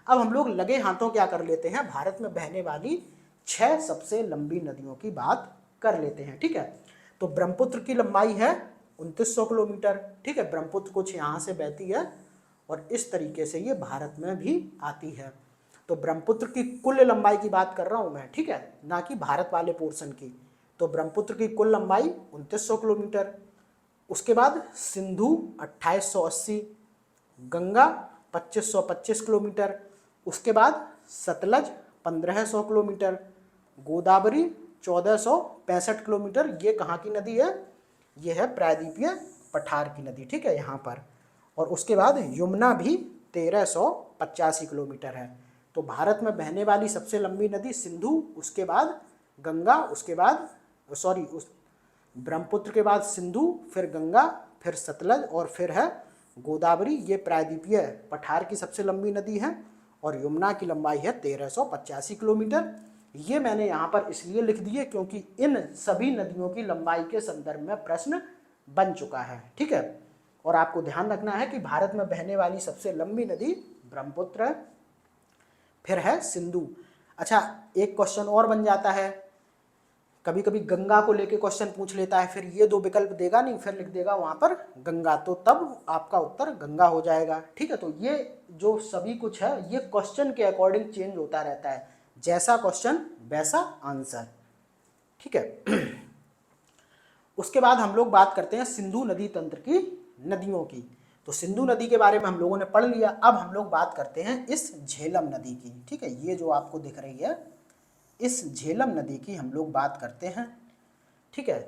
अब हम लोग लगे हाथों क्या कर लेते हैं, भारत में बहने वाली 6 सबसे लंबी नदियों की बात कर लेते हैं। ठीक है, तो ब्रह्मपुत्र की लंबाई है 2900 किलोमीटर। ठीक है, ब्रह्मपुत्र कुछ यहाँ से बहती है और इस तरीके से ये भारत में भी आती है। तो ब्रह्मपुत्र की कुल लंबाई की बात कर रहा हूँ मैं, ठीक है, ना कि भारत वाले पोर्शन की। तो ब्रह्मपुत्र की कुल लंबाई 2900 किलोमीटर। उसके बाद सिंधु 2880, गंगा 2525 किलोमीटर, उसके बाद सतलज 1500 किलोमीटर, गोदावरी 1465 किलोमीटर। ये कहाँ की नदी है? ये है प्रायद्वीपीय पठार की नदी। ठीक है, यहाँ पर। और उसके बाद यमुना भी 1385 किलोमीटर है। तो भारत में बहने वाली सबसे लंबी नदी सिंधु, उसके बाद गंगा, उसके बाद सॉरी उस ब्रह्मपुत्र के बाद सिंधु, फिर गंगा, फिर सतलज और फिर है गोदावरी। ये प्रायद्वीपीय पठार की सबसे लंबी नदी है और यमुना की लंबाई है 1385 किलोमीटर। ये मैंने यहाँ पर इसलिए लिख दिए क्योंकि इन सभी नदियों की लंबाई के संदर्भ में प्रश्न बन चुका है, ठीक है। और आपको ध्यान रखना है कि भारत में बहने वाली सबसे लंबी नदी ब्रह्मपुत्र है, फिर है सिंधु। अच्छा, एक क्वेश्चन और बन जाता है, कभी कभी गंगा को लेके क्वेश्चन पूछ लेता है, फिर ये दो विकल्प देगा नहीं, फिर लिख देगा वहां पर गंगा, तो तब आपका उत्तर गंगा हो जाएगा, ठीक है। तो ये जो सभी कुछ है ये क्वेश्चन के अकॉर्डिंग चेंज होता रहता है, जैसा क्वेश्चन वैसा आंसर, ठीक है। उसके बाद हम लोग बात करते हैं सिंधु नदी तंत्र की नदियों की। तो सिंधु नदी के बारे में हम लोगों ने पढ़ लिया। अब हम लोग बात करते हैं इस झेलम नदी की, ठीक है। ये जो आपको दिख रही है इस झेलम नदी की हम लोग बात करते हैं, ठीक है।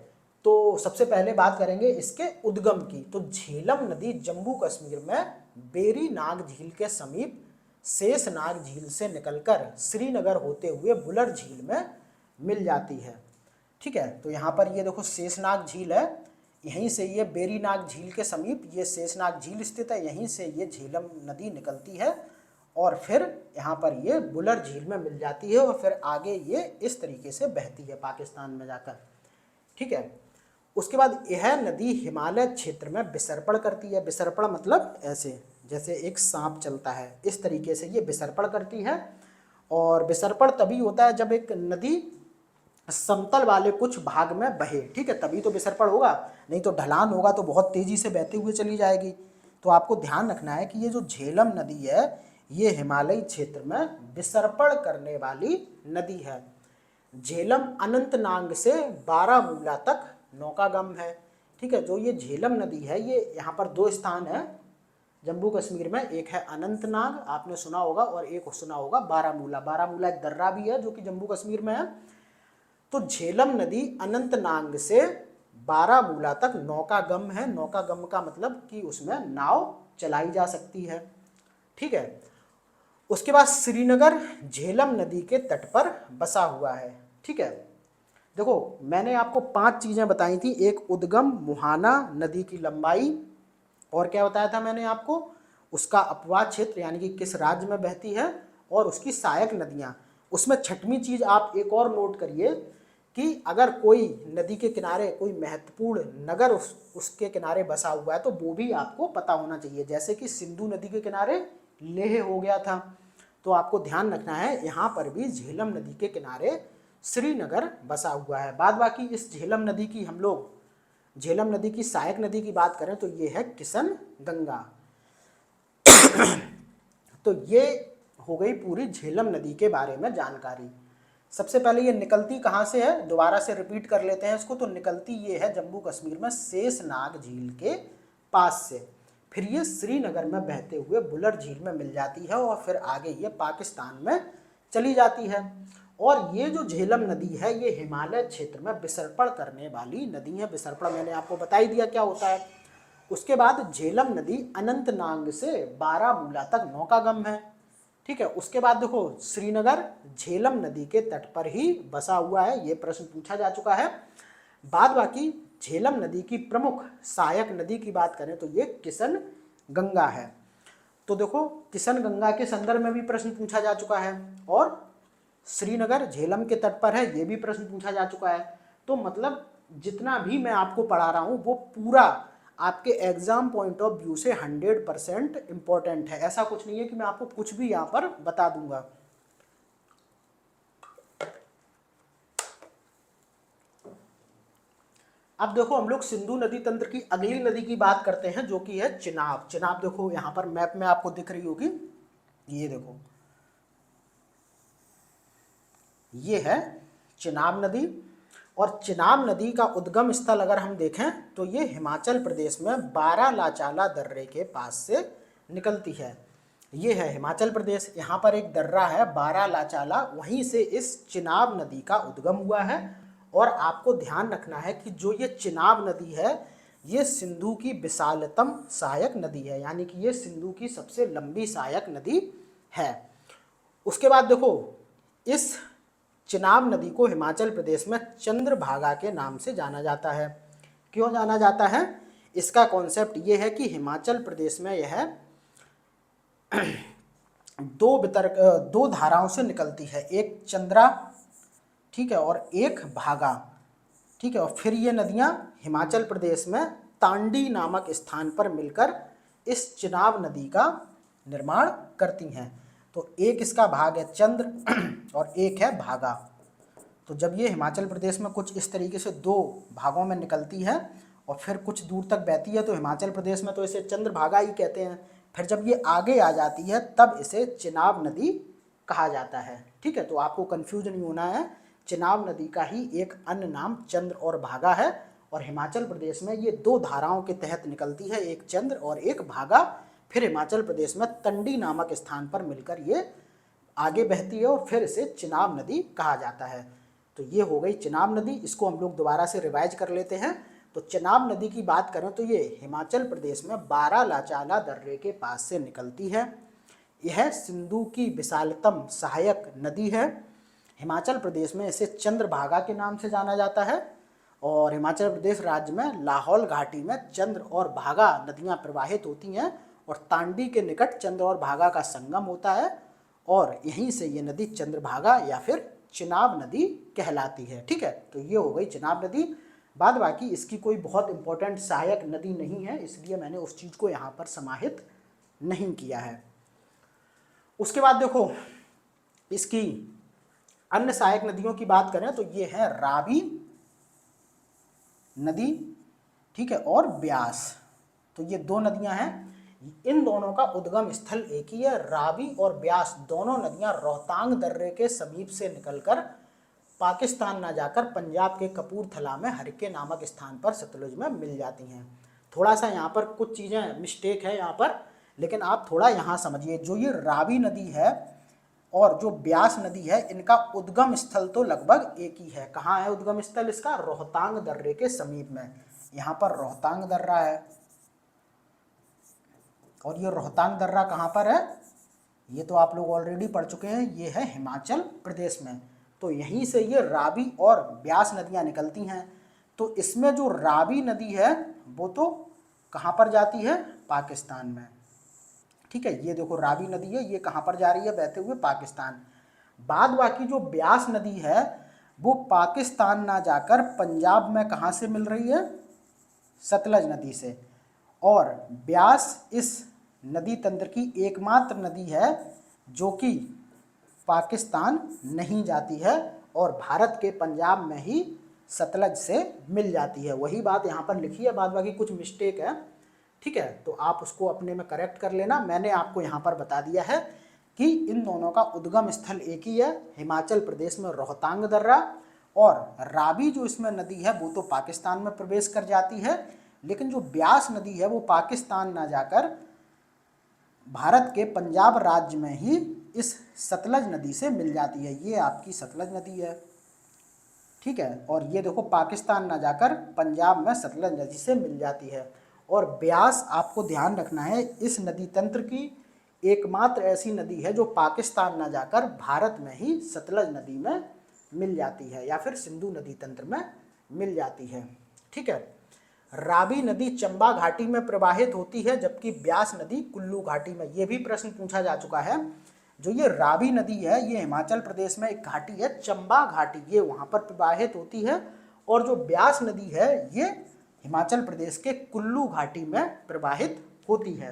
तो सबसे पहले बात करेंगे इसके उद्गम की। तो झेलम नदी जम्मू कश्मीर में बेरी नाग झील के समीप शेषनाग झील से निकलकर श्रीनगर होते हुए बुलर झील में मिल जाती है, ठीक है। तो यहाँ पर ये देखो शेषनाग झील है, यहीं से ये बेरी नाग झील के समीप ये शेषनाग झील स्थित है, यहीं से ये झेलम नदी निकलती है और फिर यहाँ पर ये बुलर झील में मिल जाती है और फिर आगे ये इस तरीके से बहती है पाकिस्तान में जाकर, ठीक है। उसके बाद यह नदी हिमालय क्षेत्र में विसर्पण करती है। विसर्पण मतलब ऐसे जैसे एक सांप चलता है, इस तरीके से ये विसर्पण करती है। और विसर्पण तभी होता है जब एक नदी समतल वाले कुछ भाग में बहे, ठीक है, तभी तो विसर्पण होगा, नहीं तो ढलान होगा तो बहुत तेजी से बहते हुए चली जाएगी। तो आपको ध्यान रखना है कि ये जो झेलम नदी है ये हिमालयी क्षेत्र में विसर्पण करने वाली नदी है। झेलम अनंतनाग से बारामूला तक नौकागम है, ठीक है। जो ये झेलम नदी है ये यहाँ पर दो स्थान है जम्मू कश्मीर में, एक है अनंतनाग आपने सुना होगा और एक सुना होगा बारामूला। बारामूला एक दर्रा भी है जो कि जम्मू कश्मीर में है। तो झेलम नदी अनंतनाग से बारामूला तक नौकागम है। नौकागम का मतलब कि उसमें नाव चलाई जा सकती है, ठीक है। उसके बाद श्रीनगर झेलम नदी के तट पर बसा हुआ है, ठीक है। देखो मैंने आपको 5 चीजें बताई थी, एक उद्गम, मुहाना, नदी की लंबाई, और क्या बताया था मैंने आपको, उसका अपवाद क्षेत्र यानी कि किस राज्य में बहती है, और उसकी सहायक नदियां। उसमें छठवीं चीज आप एक और नोट करिए कि अगर कोई नदी के किनारे कोई महत्वपूर्ण नगर उसके किनारे बसा हुआ है तो वो भी आपको पता होना चाहिए। जैसे कि सिंधु नदी के किनारे लेह हो गया था, तो आपको ध्यान रखना है यहाँ पर भी झेलम नदी के किनारे श्रीनगर बसा हुआ है। बाद बाकी इस झेलम नदी की हम लोग झेलम नदी की सहायक नदी की बात करें तो ये है किशन गंगा। तो ये हो गई पूरी झेलम नदी के बारे में जानकारी। सबसे पहले ये निकलती कहाँ से है, दोबारा से रिपीट कर लेते हैं इसको। तो निकलती ये है जम्मू कश्मीर में शेषनाग झील के पास से, फिर ये श्रीनगर में बहते हुए बुलर झील में मिल जाती है और फिर आगे ये पाकिस्तान में चली जाती है। और ये जो झेलम नदी है ये हिमालय क्षेत्र में विसर्पण करने वाली नदी है। विसर्पण मैंने आपको बता ही दिया क्या होता है। उसके बाद झेलम नदी अनंतनाग से बारामूला तक नौकागम है, ठीक है। उसके बाद देखो श्रीनगर झेलम नदी के तट पर ही बसा हुआ है, ये प्रश्न पूछा जा चुका है। बाद बाकी झेलम नदी की प्रमुख सहायक नदी की बात करें तो ये किशन गंगा है। तो देखो किशन गंगा के संदर्भ में भी प्रश्न पूछा जा चुका है और श्रीनगर झेलम के तट पर है, ये भी प्रश्न पूछा जा चुका है। तो मतलब जितना भी मैं आपको पढ़ा रहा हूँ वो पूरा आपके एग्जाम पॉइंट ऑफ व्यू से 100% इंपॉर्टेंट है। ऐसा कुछ नहीं है कि मैं आपको कुछ भी यहाँ पर बता दूंगा। अब देखो हम लोग सिंधु नदी तंत्र की अगली नदी की बात करते हैं जो कि है चिनाब। चिनाब देखो यहाँ पर मैप में आपको दिख रही होगी, ये देखो ये है चिनाब नदी। और चिनाब नदी का उद्गम स्थल अगर हम देखें तो ये हिमाचल प्रदेश में बारालाचाला दर्रे के पास से निकलती है। ये है हिमाचल प्रदेश, यहाँ पर एक दर्रा है बारालाचाला, वहीं से इस चिनाब नदी का उद्गम हुआ है। और आपको ध्यान रखना है कि जो ये चिनाब नदी है ये सिंधु की विशालतम सहायक नदी है, यानी कि ये सिंधु की सबसे लंबी सहायक नदी है। उसके बाद देखो, इस चिनाब नदी को हिमाचल प्रदेश में चंद्रभागा के नाम से जाना जाता है। क्यों जाना जाता है? इसका कॉन्सेप्ट ये है कि हिमाचल प्रदेश में यह दो धाराओं से निकलती है, एक चंद्रा, ठीक है, और एक भागा, ठीक है, और फिर ये नदियां हिमाचल प्रदेश में तांडी नामक स्थान पर मिलकर इस चिनाब नदी का निर्माण करती हैं। तो एक इसका भाग है चंद्र और एक है भागा। तो जब ये हिमाचल प्रदेश में कुछ इस तरीके से दो भागों में निकलती है और फिर कुछ दूर तक बहती है, तो हिमाचल प्रदेश में तो इसे चंद्रभागा ही कहते हैं। फिर जब ये आगे आ जाती है तब इसे चिनाब नदी कहा जाता है। ठीक है, तो आपको कंफ्यूज नहीं होना है, चिनाब नदी का ही एक अन्य नाम चंद्र और भागा है, और हिमाचल प्रदेश में ये दो धाराओं के तहत निकलती है, एक चंद्र और एक भागा। फिर हिमाचल प्रदेश में तंडी नामक स्थान पर मिलकर ये आगे बहती है और फिर इसे चिनाब नदी कहा जाता है। तो ये हो गई चिनाब नदी। इसको हम लोग दोबारा से रिवाइज कर लेते हैं। तो चिनाब नदी की बात करें तो ये हिमाचल प्रदेश में बारालाचाला दर्रे के पास से निकलती है। यह सिंधु की विशालतम सहायक नदी है। हिमाचल प्रदेश में इसे चंद्रभागा के नाम से जाना जाता है, और हिमाचल प्रदेश राज्य में लाहौल घाटी में चंद्र और भागा नदियां प्रवाहित होती हैं, और तांडी के निकट चंद्र और भागा का संगम होता है, और यहीं से ये नदी चंद्रभागा या फिर चिनाब नदी कहलाती है। ठीक है, तो ये हो गई चिनाब नदी। बाद बाकी इसकी कोई बहुत इंपॉर्टेंट सहायक नदी नहीं है, इसलिए मैंने उस चीज़ को यहाँ पर समाहित नहीं किया है। उसके बाद देखो, इसकी अन्य सहायक नदियों की बात करें तो ये है रावी नदी, ठीक है, और ब्यास। तो ये दो नदियां हैं, इन दोनों का उद्गम स्थल एक ही है। रावी और ब्यास दोनों नदियां रोहतांग दर्रे के समीप से निकलकर पाकिस्तान ना जाकर पंजाब के कपूरथला में हरके नामक स्थान पर सतलुज में मिल जाती हैं। थोड़ा सा यहाँ पर कुछ चीज़ें मिस्टेक है यहाँ पर, लेकिन आप थोड़ा यहाँ समझिए। जो ये रावी नदी है और जो ब्यास नदी है, इनका उद्गम स्थल तो लगभग एक ही है। कहाँ है उद्गम स्थल इसका? रोहतांग दर्रे के समीप में। यहाँ पर रोहतांग दर्रा है, और ये रोहतांग दर्रा कहाँ पर है? ये तो आप लोग ऑलरेडी पढ़ चुके हैं, ये है हिमाचल प्रदेश में। तो यहीं से ये रावी और ब्यास नदियाँ निकलती हैं। तो इसमें जो रावी नदी है वो तो कहाँ पर जाती है? पाकिस्तान में। ठीक है, ये देखो रावी नदी है, ये कहाँ पर जा रही है? बहते हुए पाकिस्तान। बाद बाकी जो ब्यास नदी है वो पाकिस्तान ना जाकर पंजाब में कहाँ से मिल रही है? सतलज नदी से। और ब्यास इस नदी तंत्र की एकमात्र नदी है जो कि पाकिस्तान नहीं जाती है और भारत के पंजाब में ही सतलज से मिल जाती है। वही बात यहाँ पर लिखी है, बाद बाकी कुछ मिस्टेक है। ठीक है, तो आप उसको अपने में करेक्ट कर लेना। मैंने आपको यहाँ पर बता दिया है कि इन दोनों का उद्गम स्थल एक ही है, हिमाचल प्रदेश में रोहतांग दर्रा। और रावी जो इसमें नदी है वो तो पाकिस्तान में प्रवेश कर जाती है, लेकिन जो ब्यास नदी है वो पाकिस्तान ना जाकर भारत के पंजाब राज्य में ही इस सतलज नदी से मिल जाती है। ये आपकी सतलज नदी है। ठीक है, और ये देखो पाकिस्तान ना जाकर पंजाब में सतलज नदी से मिल जाती है। और ब्यास आपको ध्यान रखना है, इस नदी तंत्र की एकमात्र ऐसी नदी है जो पाकिस्तान ना जाकर भारत में ही सतलज नदी में मिल जाती है या फिर सिंधु नदी तंत्र में मिल जाती है। ठीक है, रावी नदी चंबा घाटी में प्रवाहित होती है, जबकि ब्यास नदी कुल्लू घाटी में। ये भी प्रश्न पूछा जा चुका है। जो ये रावी नदी है ये हिमाचल प्रदेश में एक घाटी है चंबा घाटी, ये वहाँ पर प्रवाहित होती है। और जो ब्यास नदी है ये हिमाचल प्रदेश के कुल्लू घाटी में प्रवाहित होती है।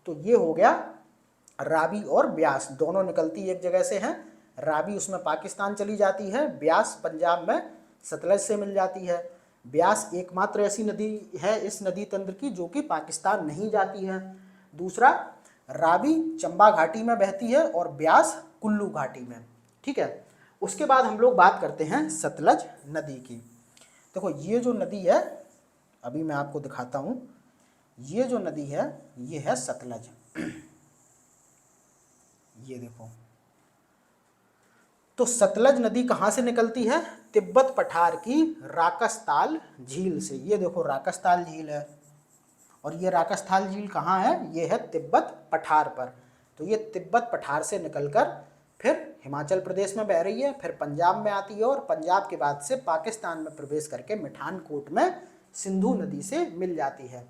तो ये हो गया रावी और ब्यास, दोनों निकलती एक जगह से हैं। रावी उसमें पाकिस्तान चली जाती है, ब्यास पंजाब में सतलज से मिल जाती है। ब्यास एकमात्र ऐसी नदी है इस नदी तंत्र की जो कि पाकिस्तान नहीं जाती है। दूसरा, रावी चंबा घाटी में बहती है और ब्यास कुल्लू घाटी में। ठीक है, उसके बाद हम लोग बात करते हैं सतलज नदी की। देखो ये जो नदी है, अभी मैं आपको दिखाता हूँ, ये जो नदी है ये है सतलज। ये देखो, तो सतलज नदी कहाँ से निकलती है? तिब्बत पठार की राकसताल झील से। ये देखो राकसताल झील है, और ये राकसताल झील कहाँ है? ये है तिब्बत पठार पर। तो ये तिब्बत पठार से निकलकर फिर हिमाचल प्रदेश में बह रही है, फिर पंजाब में आती है, और पंजाब के बाद से पाकिस्तान में प्रवेश करके मिठानकोट में सिंधु नदी से मिल जाती है।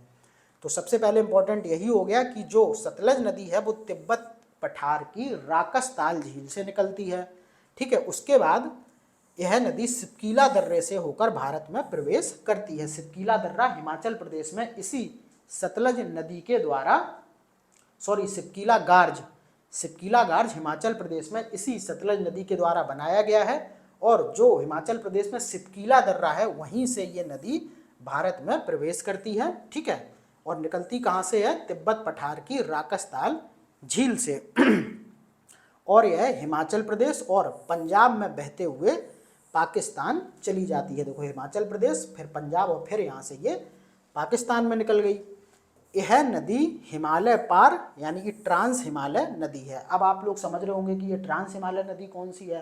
तो सबसे पहले इंपॉर्टेंट यही हो गया कि जो सतलज नदी है वो तिब्बत पठार की राकसताल झील से निकलती है। ठीक है, उसके बाद यह नदी सिपकीला दर्रे से होकर भारत में प्रवेश करती है। सिपकीला दर्रा हिमाचल प्रदेश में इसी सतलज नदी के द्वारा, सिपकीला गार्ज हिमाचल प्रदेश में इसी सतलज नदी के द्वारा बनाया गया है, और जो हिमाचल प्रदेश में सिपकीला दर्रा है वहीं से ये नदी भारत में प्रवेश करती है। ठीक है, और निकलती कहाँ से है? तिब्बत पठार की राकसताल झील से और यह हिमाचल प्रदेश और पंजाब में बहते हुए पाकिस्तान चली जाती है। देखो हिमाचल प्रदेश, फिर पंजाब, और फिर यहाँ से ये पाकिस्तान में निकल गई। यह नदी हिमालय पार यानी कि ट्रांस हिमालय नदी है। अब आप लोग समझ रहे होंगे कि ये ट्रांस हिमालय नदी कौन सी है।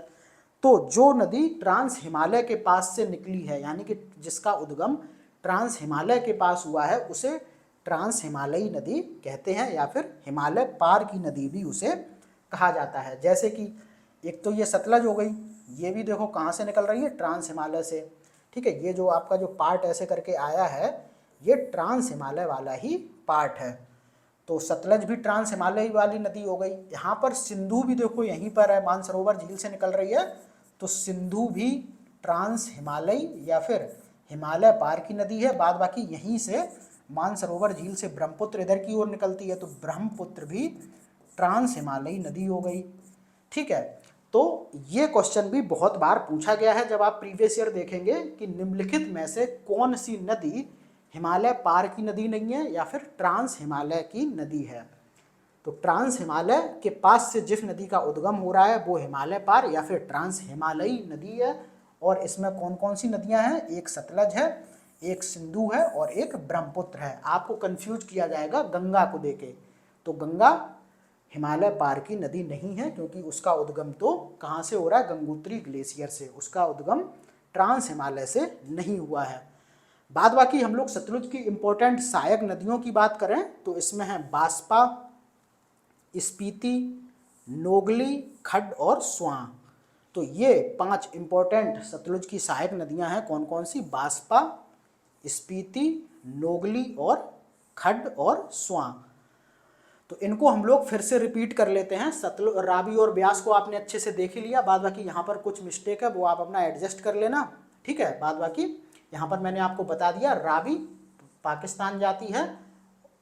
तो जो नदी ट्रांस हिमालय के पास से निकली है, यानी कि जिसका उद्गम ट्रांस हिमालय के पास हुआ है, उसे ट्रांस हिमालयी नदी कहते हैं, या फिर हिमालय पार की नदी भी उसे कहा जाता है। जैसे कि एक तो ये सतलज हो गई, ये भी देखो कहाँ से निकल रही है? ट्रांस हिमालय से। ठीक है, ये जो आपका जो पार्ट ऐसे करके आया है, ये ट्रांस हिमालय वाला ही पार्ट है। तो सतलज भी ट्रांस हिमालय वाली नदी हो गई। यहाँ पर सिंधु भी देखो यहीं पर है, मानसरोवर झील से निकल रही है, तो सिंधु भी ट्रांस हिमालय या फिर हिमालय पार की नदी है। बाद बाकी यहीं से मानसरोवर झील से ब्रह्मपुत्र इधर की ओर निकलती है, तो ब्रह्मपुत्र भी ट्रांस हिमालयी नदी हो गई। ठीक है, तो ये क्वेश्चन भी बहुत बार पूछा गया है। जब आप प्रीवियस ईयर देखेंगे कि निम्नलिखित में से कौन सी नदी हिमालय पार की नदी नहीं है या फिर ट्रांस हिमालय की नदी है, तो ट्रांस हिमालय के पास से जिस नदी का उद्गम हो रहा है वो हिमालय पार या फिर ट्रांस हिमालयी नदी है। और इसमें कौन कौन सी नदियां हैं? एक सतलज है, एक सिंधु है, और एक ब्रह्मपुत्र है। आपको कंफ्यूज किया जाएगा गंगा को देके, तो गंगा हिमालय पार की नदी नहीं है, क्योंकि उसका उद्गम तो कहाँ से हो रहा है? गंगोत्री ग्लेशियर से। उसका उद्गम ट्रांस हिमालय से नहीं हुआ है। बाद बाकी हम लोग सतलुज की इंपॉर्टेंट सहायक नदियों की बात करें तो इसमें है बास्पा, स्पीति, नोगली, खड्ड और स्वां। तो ये 5 इंपॉर्टेंट सतलुज की सहायक नदियां हैं। कौन कौन सी? बास्पा, स्पीति, नोगली और खड्ड और स्वां। तो इनको हम लोग फिर से रिपीट कर लेते हैं। सतलुज, रावी और ब्यास को आपने अच्छे से देख ही लिया। बाद बाकी यहाँ पर कुछ मिस्टेक है वो आप अपना एडजस्ट कर लेना। ठीक है, बाद बाकी यहाँ पर मैंने आपको बता दिया, रावी पाकिस्तान जाती है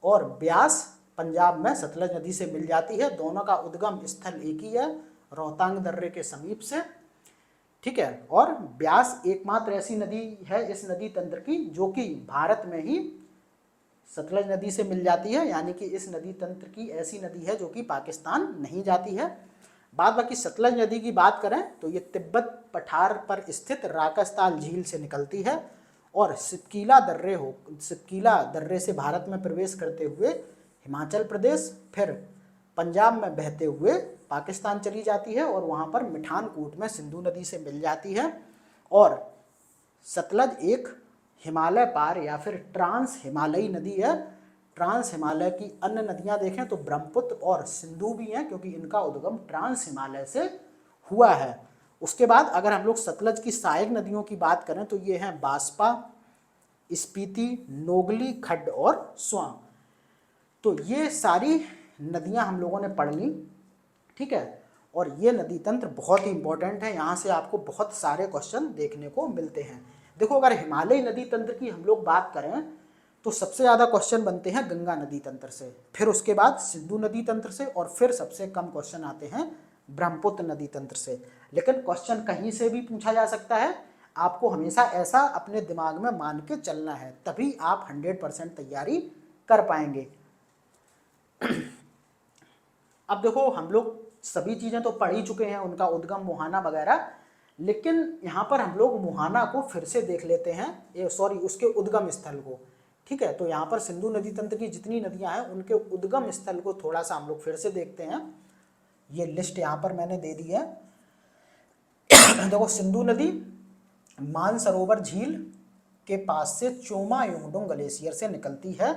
और ब्यास पंजाब में सतलज नदी से मिल जाती है। दोनों का उद्गम स्थल एक ही है, रोहतांग दर्रे के समीप से। ठीक है, और ब्यास एकमात्र ऐसी नदी है इस नदी तंत्र की जो कि भारत में ही सतलज नदी से मिल जाती है, यानी कि इस नदी तंत्र की ऐसी नदी है जो कि पाकिस्तान नहीं जाती है। बाद बाकी सतलज नदी की बात करें तो ये तिब्बत पठार पर स्थित राकसताल झील से निकलती है और सिपकीला दर्रे से भारत में प्रवेश करते हुए हिमाचल प्रदेश, फिर पंजाब में बहते हुए पाकिस्तान चली जाती है और वहाँ पर मिठानकोट में सिंधु नदी से मिल जाती है। और सतलज एक हिमालय पार या फिर ट्रांस हिमालयी नदी है। ट्रांस हिमालय की अन्य नदियां देखें तो ब्रह्मपुत्र और सिंधु भी हैं, क्योंकि इनका उद्गम ट्रांस हिमालय से हुआ है। उसके बाद अगर हम लोग सतलज की सहायक नदियों की बात करें तो ये हैं बास्पा, स्पीति, नोगली, खड्ड और स्वां। तो ये सारी नदियां हम लोगों ने पढ़ ली। ठीक है, और ये नदी तंत्र बहुत ही इंपॉर्टेंट है, यहाँ से आपको बहुत सारे क्वेश्चन देखने को मिलते हैं। देखो अगर हिमालयी नदी तंत्र की हम लोग बात करें तो सबसे ज़्यादा क्वेश्चन बनते हैं गंगा नदी तंत्र से, फिर उसके बाद सिंधु नदी तंत्र से, और फिर सबसे कम क्वेश्चन आते हैं ब्रह्मपुत्र नदी तंत्र से। लेकिन क्वेश्चन कहीं से भी पूछा जा सकता है, आपको हमेशा ऐसा अपने दिमाग में मान के चलना है, तभी आप 100% तैयारी कर पाएंगे। अब देखो हम लोग सभी चीज़ें तो पढ़ ही चुके हैं, उनका उद्गम, मुहाना वगैरह, लेकिन यहाँ पर हम लोग मुहाना को फिर से देख लेते हैं, उसके उद्गम स्थल को। ठीक है, तो यहाँ पर सिंधु नदी तंत्र की जितनी नदियाँ हैं उनके उद्गम स्थल को थोड़ा सा हम लोग फिर से देखते हैं। ये लिस्ट यहाँ पर मैंने दे दी है। देखो सिंधु नदी मानसरोवर झील के पास से चोमा युंगडुंग ग्लेशियर से निकलती है।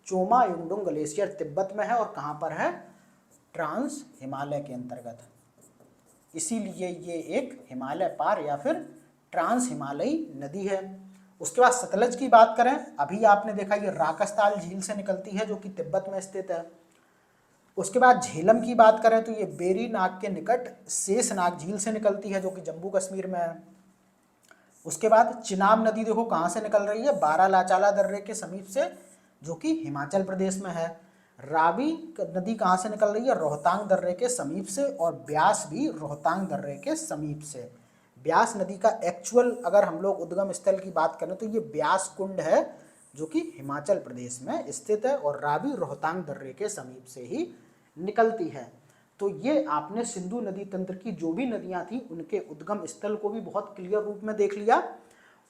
चोमा युंगडुंग ग्लेशियर तिब्बत में है और कहाँ पर है, ट्रांस हिमालय के अंतर्गत, इसीलिए ये एक हिमालय पार या फिर ट्रांस हिमालयी नदी है। उसके बाद सतलज की बात करें, अभी आपने देखा ये राकसताल झील से निकलती है जो कि तिब्बत में स्थित है। उसके बाद झेलम की बात करें तो ये बेरी नाग के निकट शेषनाग झील से निकलती है जो कि जम्मू कश्मीर में है। उसके बाद चिनाब नदी देखो कहाँ से निकल रही है, बारालाचाला दर्रे के समीप से जो कि हिमाचल प्रदेश में है। रावी नदी कहाँ से निकल रही है, रोहतांग दर्रे के समीप से, और ब्यास भी रोहतांग दर्रे के समीप से। ब्यास नदी का एक्चुअल अगर हम लोग उद्गम स्थल की बात करें तो ये ब्यास कुंड है जो कि हिमाचल प्रदेश में स्थित है, और रावी रोहतांग दर्रे के समीप से ही निकलती है। तो ये आपने सिंधु नदी तंत्र की जो भी नदियां थी उनके उद्गम स्थल को भी बहुत क्लियर रूप में देख लिया,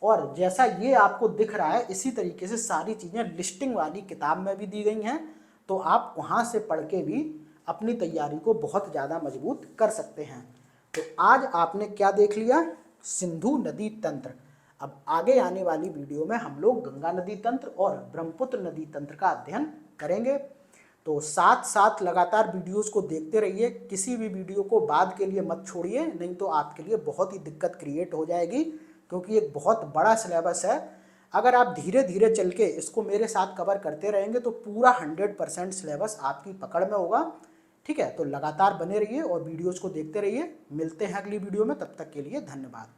और जैसा ये आपको दिख रहा है इसी तरीके से सारी चीज़ें लिस्टिंग वाली किताब में भी दी गई हैं, तो आप वहाँ से पढ़ के भी अपनी तैयारी को बहुत ज़्यादा मजबूत कर सकते हैं। तो आज आपने क्या देख लिया, सिंधु नदी तंत्र। अब आगे आने वाली वीडियो में हम लोग गंगा नदी तंत्र और ब्रह्मपुत्र नदी तंत्र का अध्ययन करेंगे। तो साथ साथ लगातार वीडियोस को देखते रहिए, किसी भी वीडियो को बाद के लिए मत छोड़िए, नहीं तो आपके लिए बहुत ही दिक्कत क्रिएट हो जाएगी, क्योंकि एक बहुत बड़ा सिलेबस है। अगर आप धीरे धीरे चल के इसको मेरे साथ कवर करते रहेंगे तो पूरा 100% सिलेबस आपकी पकड़ में होगा। ठीक है, तो लगातार बने रहिए और वीडियोज़ को देखते रहिए। मिलते हैं अगली वीडियो में, तब तक के लिए धन्यवाद।